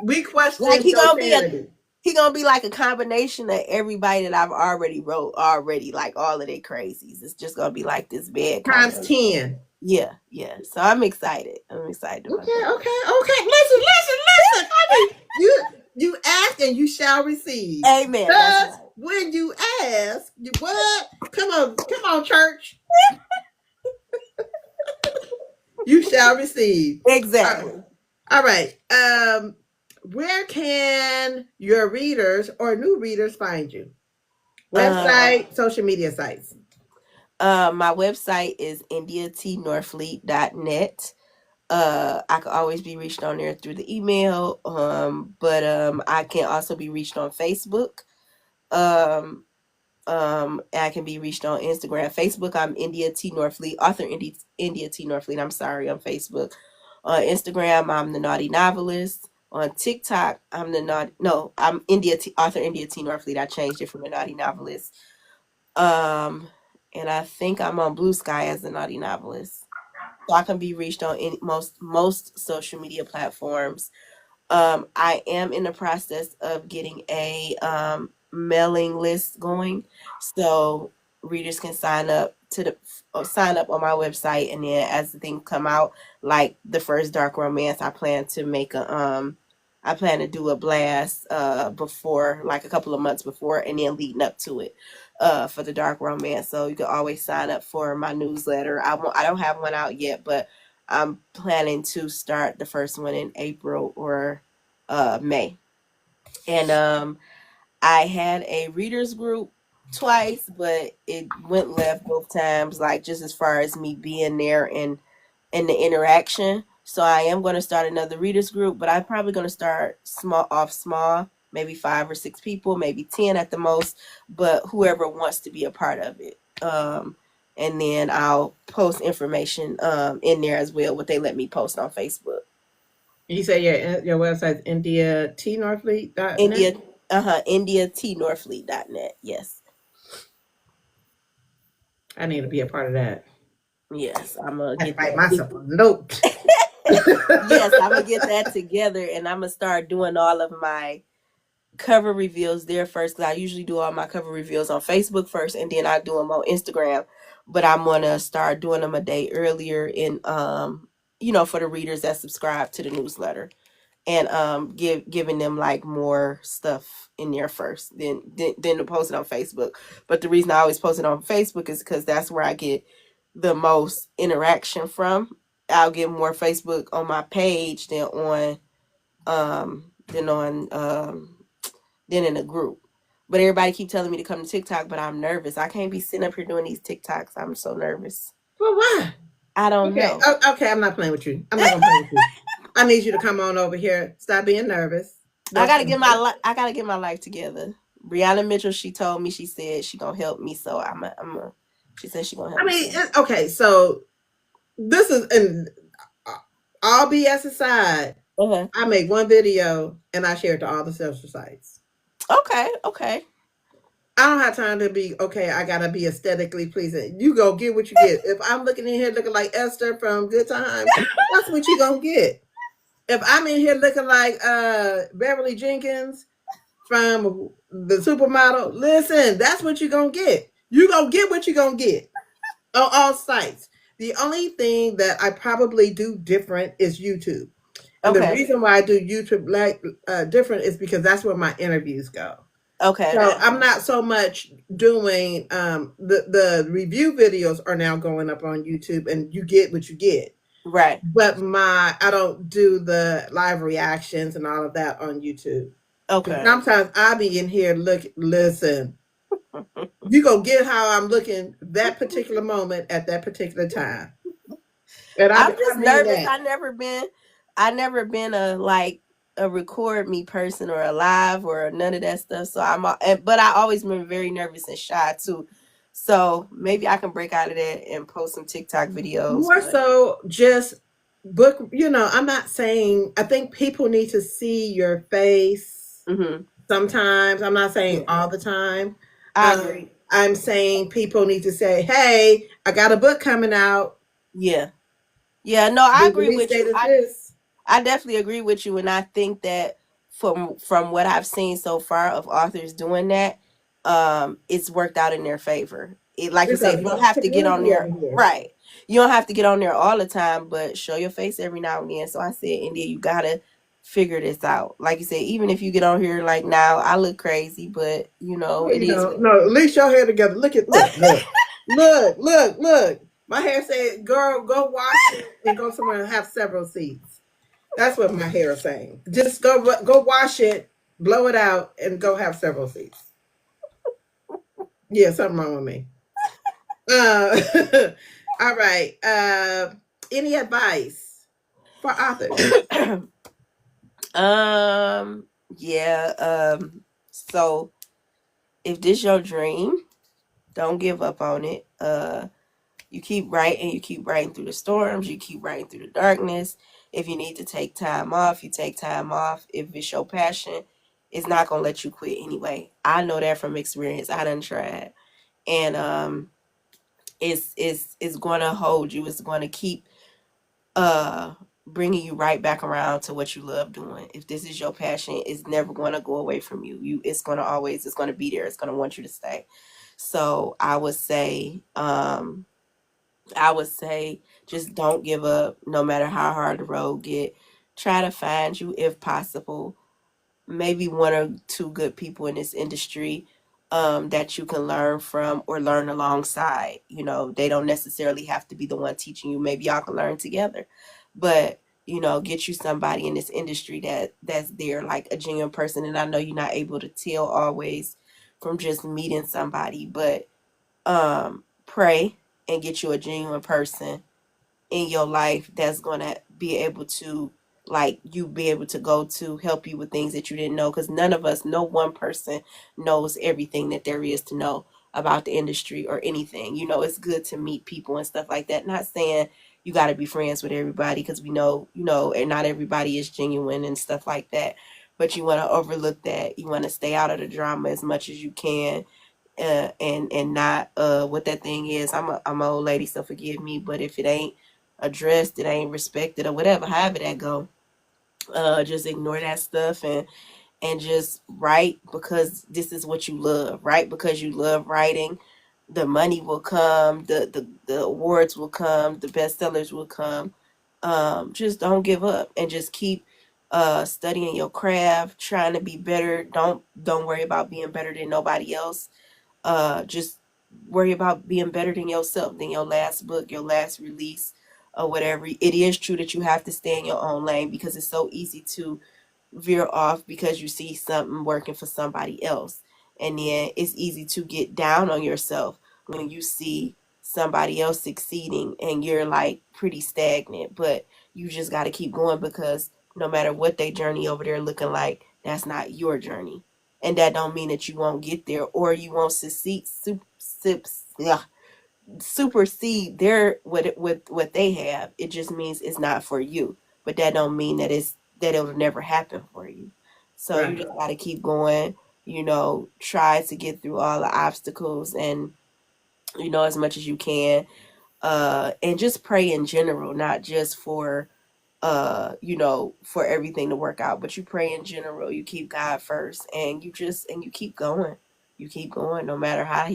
we Like question your sanity. he gonna be like a combination of everybody that I've already wrote already, like all of their crazies. It's just gonna be like this bad Times combination. 10. Yeah, yeah. So I'm excited. I'm excited about Okay, that. okay. Listen. I mean, you ask and you shall receive. Amen. That's Thus, right. when you ask, you what? Come on, church. You shall receive. Exactly. All right. Where can your readers or new readers find you? Um, Website, social media sites. my website is indiatnorfleet.net. I can always be reached on there through the email. But I can also be reached on Facebook. Um, I can be reached on Instagram, Facebook. I'm India T Norfleet, author India T Norfleet. I'm sorry, on Facebook. On Instagram, I'm the Naughty Novelist. On TikTok, I'm the naughty. No, I'm author India T Norfleet. I changed it from the Naughty Novelist. Um, and I think I'm on Blue Sky as the Naughty Novelist. So I can be reached on most social media platforms. I am in the process of getting a mailing list going, so readers can sign up on my website, and then as the things come out, like the first dark romance, I plan to do a blast before, like a couple of months before, and then leading up to it for the dark romance. So you can always sign up for my newsletter. I don't have one out yet, but I'm planning to start the first one in April or May. And I had a readers group twice, but it went left both times, like just as far as me being there and the interaction. So I am going to start another readers group, but I'm probably going to start small, maybe 5 or 6 people, maybe 10 at the most, but whoever wants to be a part of it. And then I'll post information in there as well, what they let me post on Facebook. You say your website's indiatnorfleet.net? India, IndiaTNorfleet.net. Yes. I need to be a part of that. Yes, I'm gonna I have to get write that. myself a note. Yes, I'm gonna get that together, and I'm gonna start doing all of my cover reveals there first. Because I usually do all my cover reveals on Facebook first, and then I do them on Instagram. But I'm gonna start doing them a day earlier in for the readers that subscribe to the newsletter. and giving them like more stuff in there first than to post it on Facebook. But the reason I always post it on Facebook is because that's where I get the most interaction from. I'll get more Facebook on my page than on than in a group. But everybody keep telling me to come to TikTok, but I'm nervous. I can't be sitting up here doing these TikToks. I'm so nervous. Well, why? I don't Okay. know. Okay. I'm not playing with you. I'm not gonna play with you. I need you to come on over here. Stop being nervous. Don't say I gotta get my life together. Brianna Mitchell, she told me, she said she gonna help me, so she said she gonna help I me. mean, So. okay. So this is, and all BS aside, Uh-huh. I make one video and I share it to all the social sites. Okay, okay. I don't have time to be okay. I gotta be aesthetically pleasing. You go get what you get. If I'm looking in here looking like Esther from Good Times, that's what you gonna get. If I'm in here looking like Beverly Jenkins from the supermodel, listen, that's what you gonna get. You gonna get what you gonna get on all sites. The only thing that I probably do different is YouTube. And the Okay. reason why I do YouTube like different is because that's where my interviews go. Okay. So I'm not so much doing the review videos are now going up on YouTube and you get what you get. Right. But I don't do the live reactions and all of that on YouTube. Because Okay. sometimes I be in here listen, you go get how I'm looking that particular moment at that particular time. And I'm I just mean nervous. that. I never been a like a record me person or a live or none of that stuff. So but I always been very nervous and shy too. So maybe I can break out of that and post some TikTok videos. More But so just book, I'm not saying I think people need to see your face mm-hmm. sometimes. I'm not saying Yeah, all the time. I agree. I'm saying people need to say, hey, I got a book coming out. Yeah, yeah. No, I The agree release with date you. is this. I definitely agree with you, and I think that from what I've seen so far of authors doing that, it's worked out in their favor. Like you There's a said, you don't large have to get on community over there, here. right? You don't have to get on there all the time, but show your face every now and then. So I said, India, you gotta figure this out. Like you said, even if you get on here like now, I look crazy, but Well, it is. no, at least your hair together. Look. My hair said, girl, go wash it and go somewhere and have several seats. That's what my hair is saying. Just go wash it, blow it out, and go have several seats. Yeah, something wrong with me. Uh, all right. Any advice for authors? um, yeah. So if this your dream, don't give up on it. You keep writing, you keep writing through the storms, you keep writing through the darkness. If you need to take time off, you take time off. If it's your passion, it's not gonna let you quit anyway. I know that from experience. I done tried. And it's gonna hold you. It's gonna keep uh bringing you right back around to what you love doing. If this is your passion, it's never going to go away from you. It's going to be there. It's going to want you to stay. So I would say just don't give up no matter how hard the road get. Try to find you if possible maybe one or two good people in this industry that you can learn from or learn alongside. They don't necessarily have to be the one teaching you. Maybe y'all can learn together, but get you somebody in this industry that's there, like a genuine person. And I know you're not able to tell always from just meeting somebody, but pray and get you a genuine person in your life that's going to be able to you be able to go to help you with things that you didn't know, because none of us, no one person knows everything that there is to know about the industry or anything. It's good to meet people and stuff like that. Not saying you got to be friends with everybody, because we know and not everybody is genuine and stuff like that, but you want to overlook that. You want to stay out of the drama as much as you can, and not what that thing is. I'm an old lady, so forgive me, but if it ain't addressed, it ain't respected, or whatever, however that go, just ignore that stuff and just write because this is what you love. Write because you love writing. The money will come, the awards will come, the bestsellers will come. Just don't give up and just keep studying your craft, trying to be better. Don't worry about being better than nobody else. Just worry about being better than yourself, than your last book, your last release, or whatever. It is true that you have to stay in your own lane, because it's so easy to veer off because you see something working for somebody else. And then it's easy to get down on yourself when you see somebody else succeeding and you're like pretty stagnant. But you just got to keep going, because no matter what their journey over there looking like, that's not your journey. And that don't mean that you won't get there or you won't supersede their what they have. It just means it's not for you. But that don't mean that it'll never happen for you. So you Right. just gotta keep going, try to get through all the obstacles, and as much as you can. And just pray in general, not just for everything to work out, but you pray in general, you keep God first, and you keep going. You keep going no matter how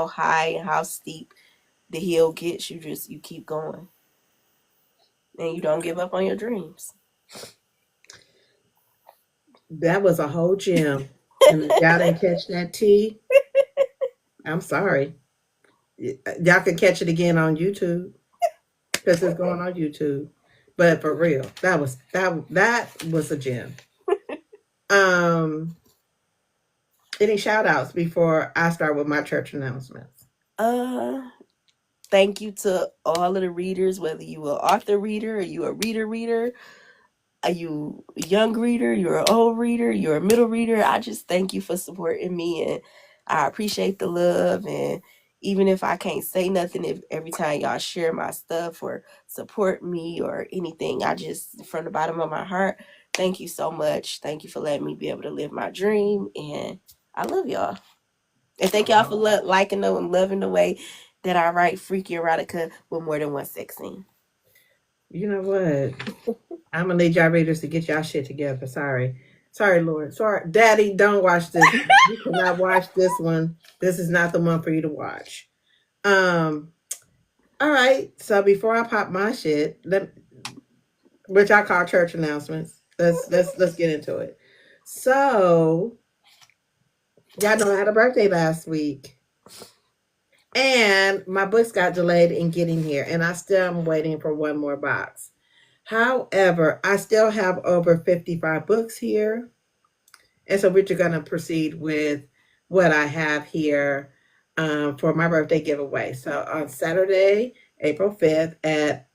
high and how steep the hill gets. You keep going, and you don't give up on your dreams. That was a whole gem. And if y'all didn't catch that tea, I'm sorry. Y'all can catch it again on YouTube, because it's going on YouTube. But for real, that was a gem. Um, any shout outs before I start with my church announcements? uh Thank you to all of the readers, whether you are author reader or you a reader. Are you a young reader? You're an old reader? You're a middle reader? I just thank you for supporting me, and I appreciate the love. And even if I can't say nothing, if every time y'all share my stuff or support me or anything, I just, from the bottom of my heart, thank you so much. Thank you for letting me be able to live my dream, and I love y'all. And thank y'all for liking and loving the way that I write freaky erotica with more than one sex scene. You know what? I'm gonna need y'all readers to get y'all shit together. Sorry, Lord. Sorry, Daddy. Don't watch this. You cannot watch this one. This is not the one for you to watch. Um. All right. So before I pop my shit, which I call church announcements, let's get into it. So y'all know I had a birthday last week, and my books got delayed in getting here, and I still am waiting for one more box. However, I still have over 55 books here. And so we're just going to proceed with what I have here for my birthday giveaway. So on Saturday, April 5th at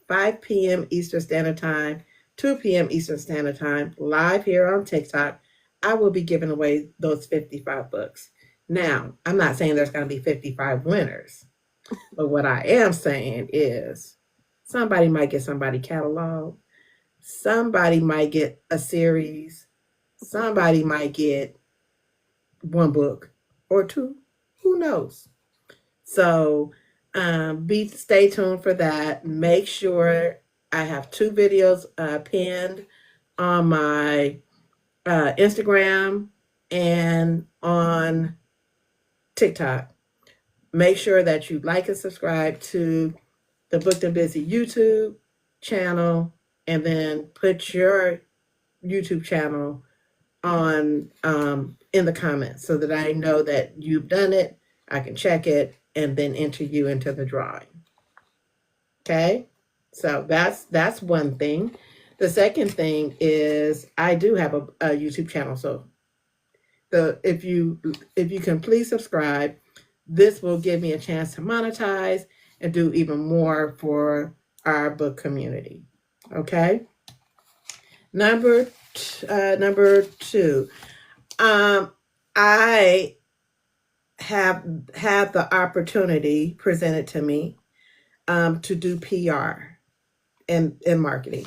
5 p.m. Eastern Standard Time, 2 p.m. Eastern Standard Time, live here on TikTok, I will be giving away those 55 books. Now, I'm not saying there's going to be 55 winners, but what I am saying is somebody might get somebody catalog, somebody might get a series, somebody might get one book or two. Who knows? So be stay tuned for that. Make sure I have two videos pinned on my Instagram and on TikTok. Make sure that you like and subscribe to the Booked and Busy YouTube channel, and then put your YouTube channel on in the comments so that I know that you've done it. I can check it and then enter you into the drawing. Okay, so that's one thing. The second thing is I do have a YouTube channel, so if you can please subscribe, this will give me a chance to monetize and do even more for our book community. Okay. Number two, I have had the opportunity presented to me to do PR and marketing.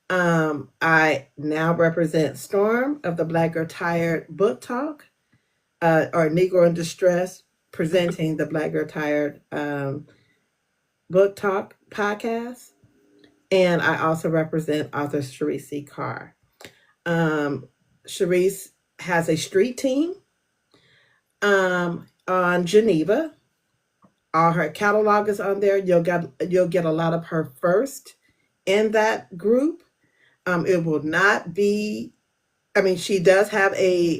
I now represent Storm of the Black Girl Tired Book Talk, or Negro in Distress, presenting the Black Girl Tired Book Talk podcast. And I also represent author Sharice C. Carr. Sharice has a street team on Geneva. All her catalog is on there. You'll get a lot of her first in that group. It will not be, I mean, she does have a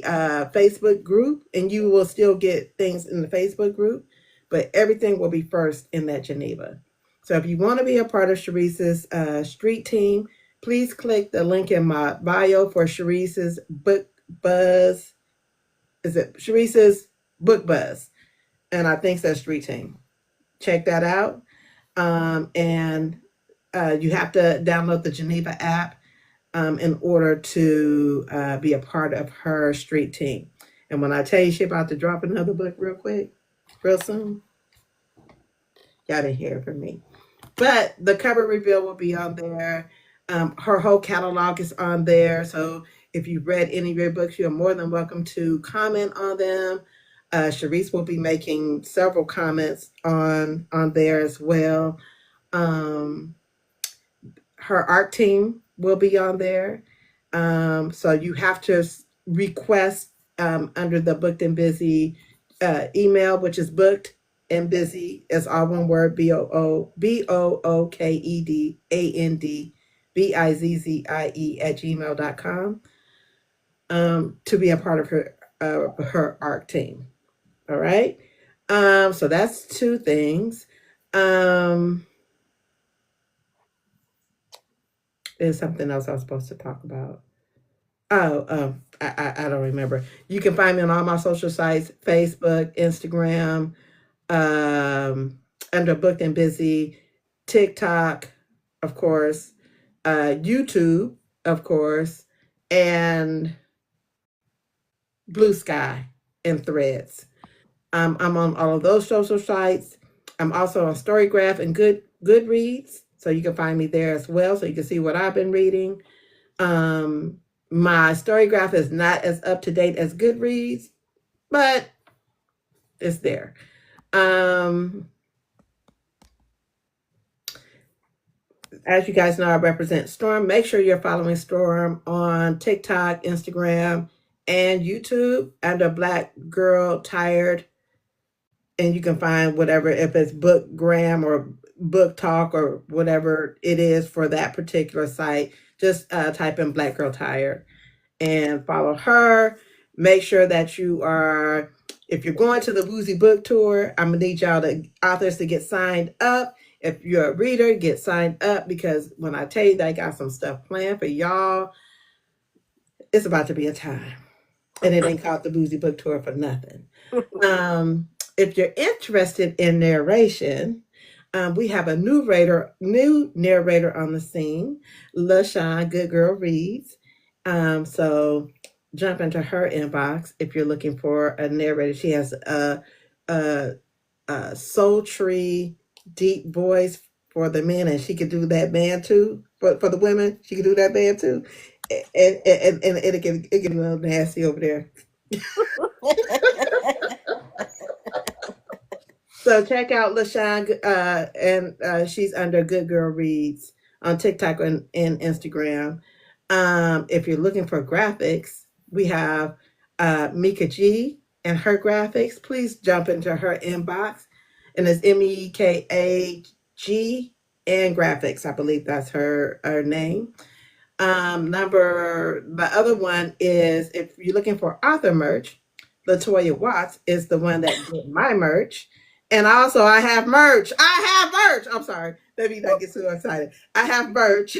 Facebook group, and you will still get things in the Facebook group, but everything will be first in that Geneva. So if you want to be a part of Sharice's street team, please click the link in my bio for Sharice's book buzz. Is it Sharice's book buzz? And I think that's street team. Check that out. And you have to download the Geneva app in order to be a part of her street team. And when I tell you she about to drop another book real quick, real soon, y'all didn't hear it from me. But the cover reveal will be on there. Her whole catalog is on there. So if you've read any of your books, you're more than welcome to comment on them. Sharice will be making several comments on there as well. Um, Her art team will be on there. So you have to request under the Booked and Busy email, which is booked and busy as all one word, BOOKEDANDBIZZIE at gmail.com, to be a part of her art team. All right. So that's two things. There's something else I was supposed to talk about. I don't remember. You can find me on all my social sites: Facebook, Instagram, under Booked and Busy, TikTok, of course, YouTube, of course, and Blue Sky and Threads. I'm on all of those social sites. I'm also on Storygraph and Goodreads, so you can find me there as well, so you can see what I've been reading. My Storygraph is not as up to date as Goodreads, but it's there. As you guys know, I represent Storm. Make sure you're following Storm on TikTok, Instagram, and YouTube under Black Girl Tired. And you can find whatever, if it's Bookgram or Book Talk or whatever it is for that particular site, just type in Black Girl Tired and follow her. Make sure that you are, if you're going to the Woozy Book Tour, I'm gonna need y'all authors to get signed up. If you're a reader, get signed up, because when I tell you that I got some stuff planned for y'all, it's about to be a time. And it ain't called the Woozy Book Tour for nothing. If you're interested in narration, we have a new narrator on the scene, LaShawn Good Girl Reads. So jump into her inbox if you're looking for a narrator. She has a sultry, deep voice for the men, and she could do that band too. For the women, she could do that band too. And it can be a little nasty over there. So check out LaShawn, and she's under Good Girl Reads on TikTok and Instagram. If you're looking for graphics, we have Mika G and her graphics. Please jump into her inbox, and it's MEKAG and graphics. I believe that's her name. The other one is, if you're looking for author merch, Latoya Watts is the one that did my merch. And also I have merch. I'm sorry. Let me not get so excited. I have merch.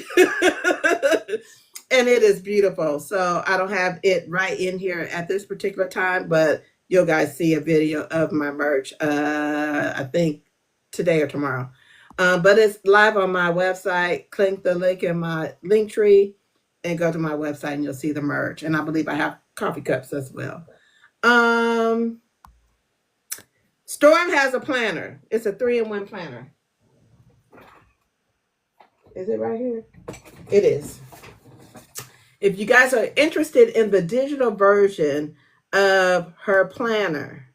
And it is beautiful. So I don't have it right in here at this particular time, but you'll guys see a video of my merch, I think today or tomorrow. But it's live on my website. Click the link in my link tree and go to my website, and you'll see the merch. And I believe I have coffee cups as well. Storm has a planner. It's a 3-in-1 planner. Is it right here? It is. If you guys are interested in the digital version of her planner,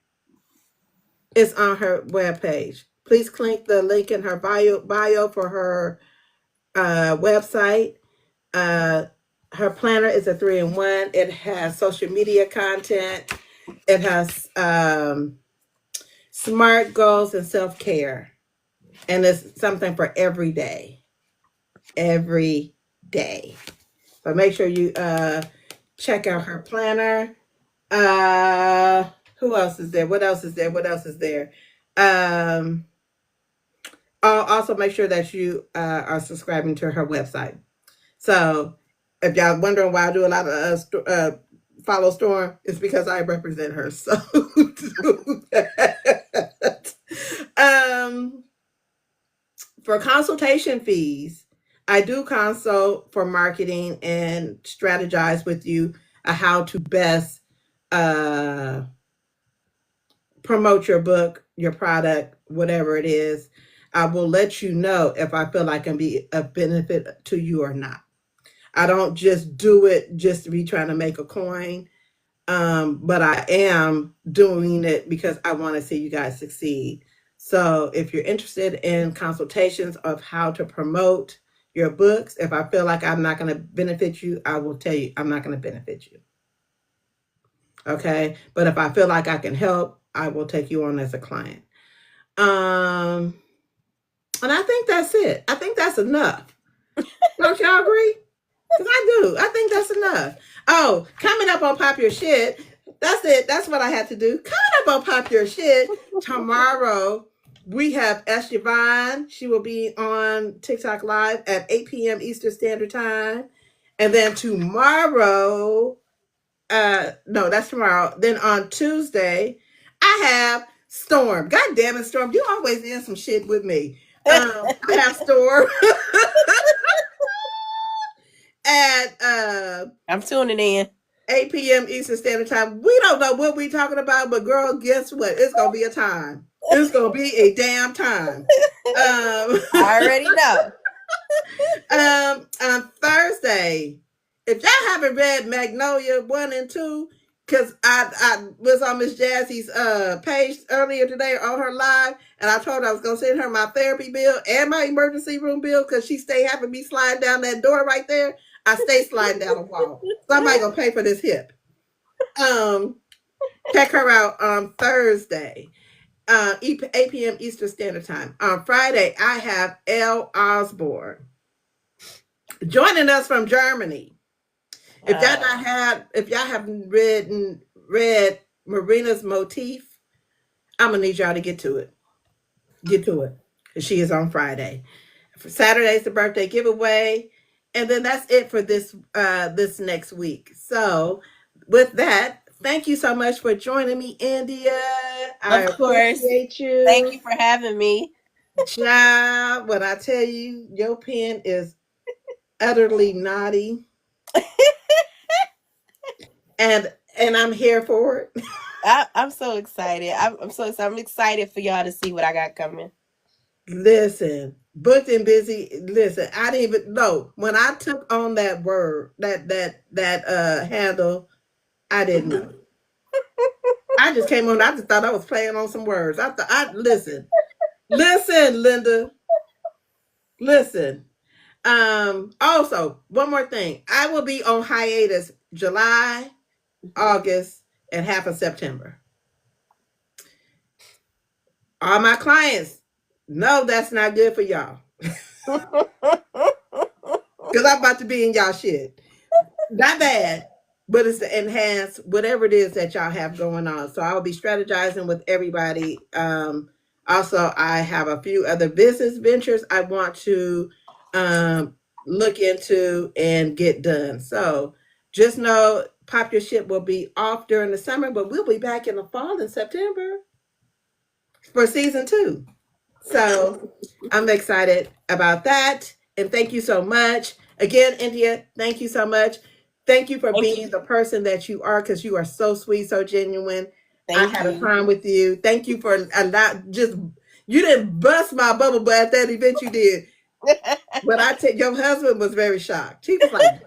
it's on her webpage. Please click the link in her bio for her website. Her planner is a 3-in-1. It has social media content. It has SMART goals and self-care. And it's something for every day. Every day. But make sure you check out her planner. Uh, who else is there? What else is there? What else is there? Um, also make sure that you are subscribing to her website. So if y'all wondering why I do a lot of follow Storm, it's because I represent her. So do that. For consultation fees, I do consult for marketing and strategize with you how to best uh, promote your book, your product, whatever it is. I will let you know if I feel like I can be a benefit to you or not. I don't just do it just to be trying to make a coin, but I am doing it because I want to see you guys succeed. So if you're interested in consultations of how to promote your books, if I feel like I'm not going to benefit you, I will tell you I'm not going to benefit you. Okay. But if I feel like I can help, I will take you on as a client. And I think that's it. I think that's enough. Don't y'all agree? Because I do. I think that's enough. Oh, coming up on Pop Your Shit. That's it. That's what I had to do. Coming up on Pop Your Shit tomorrow, we have S. Yvonne. She will be on TikTok Live at 8 p.m. Eastern Standard Time. And then tomorrow, no, that's tomorrow. Then on Tuesday, I have Storm. God damn it, Storm. You always in some shit with me. I have Storm at I'm tuning in. 8 p.m. Eastern Standard Time. We don't know what we're talking about, but girl, guess what? It's gonna be a time. It's gonna be a damn time. I already know. On Thursday, if y'all haven't read Magnolia 1 and 2, because I was on Miss Jazzy's page earlier today on her live, and I told her I was gonna send her my therapy bill and my emergency room bill because she stay having me slide down that door right there. I stay sliding down the wall. Somebody gonna pay for this hip. Check her out on Thursday, 8 p.m. Eastern Standard Time. On Friday, I have Elle Osborne joining us from Germany. If y'all haven't read Marina's Motif, I'm gonna need y'all to get to it. Get to it. She is on Friday. For Saturday's the birthday giveaway. And then that's it for this next week. So with that, thank you so much for joining me, India. I appreciate you. Thank you for having me. Child, when I tell you your pen is utterly naughty. and I'm here for it. I'm so excited. I'm so excited. I'm excited for y'all to see what I got coming. Listen, booked and busy. Listen, I didn't even know when I took on that word, that handle. I didn't know. I just came on. I just thought I was playing on some words. Listen, Linda, listen. Also, one more thing. I will be on hiatus July, August, and half of September. All my clients know that's not good for y'all. Because I'm about to be in y'all shit. Not bad, but it's to enhance whatever it is that y'all have going on. So I'll be strategizing with everybody. Also, I have a few other business ventures I want to look into and get done. So just know Pop Your Shit will be off during the summer, but we'll be back in the fall in September for season 2. So I'm excited about that. And thank you so much. Again, India, thank you so much. Thank you for being the person that you are, because you are so sweet, so genuine. I had a time with you. Thank you for you didn't bust my bubble, but at that event you did. But your husband was very shocked. He was like,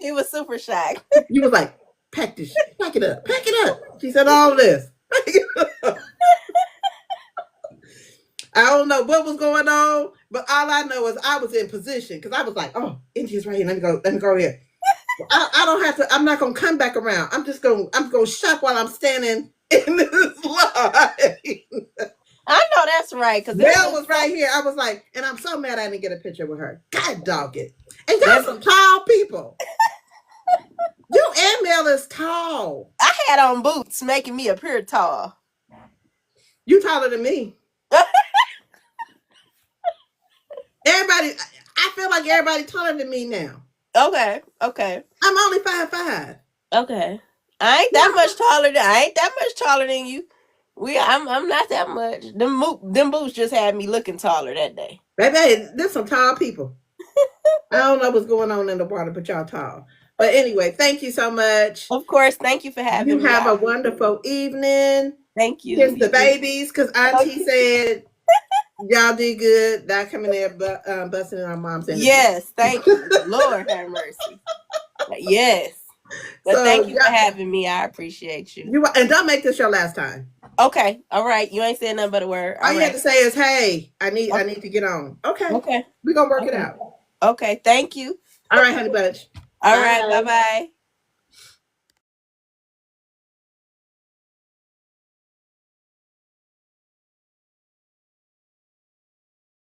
he was super shocked. You was like, pack it up. She said all this. I don't know what was going on, but all I know is I was in position because I was like, "Oh, India's right here. Let me go here." I don't have to. I'm not gonna come back around. I'm gonna shop while I'm standing in this line. I know that's right. Cause Mel was right here. I was like, and I'm so mad I didn't get a picture with her. God dog it. And y'all some tall people. You and Mel is tall. I had on boots, making me appear tall. You taller than me. Everybody, I feel like everybody taller than me now. Okay. I'm only 5'5". Okay. I ain't that much taller than you. I'm not that much. Them boots just had me looking taller that day. Baby, there's some tall people. I don't know what's going on in the water, but y'all tall. But anyway, thank you so much. Of course, thank you for having me. You have a wonderful evening. Thank you. Kiss the babies, because Auntie said y'all did good. Not coming there busting in our mom's energy. Yes, thank you. Lord have mercy. Yes. But so, thank you for having me. I appreciate you. And don't make this your last time. Okay. All right. You ain't saying nothing but a word. All you have to say is, hey, I need to get on. Okay. We're gonna work it out. Okay. Thank you. All right, honey bunch. All right. Bye-bye.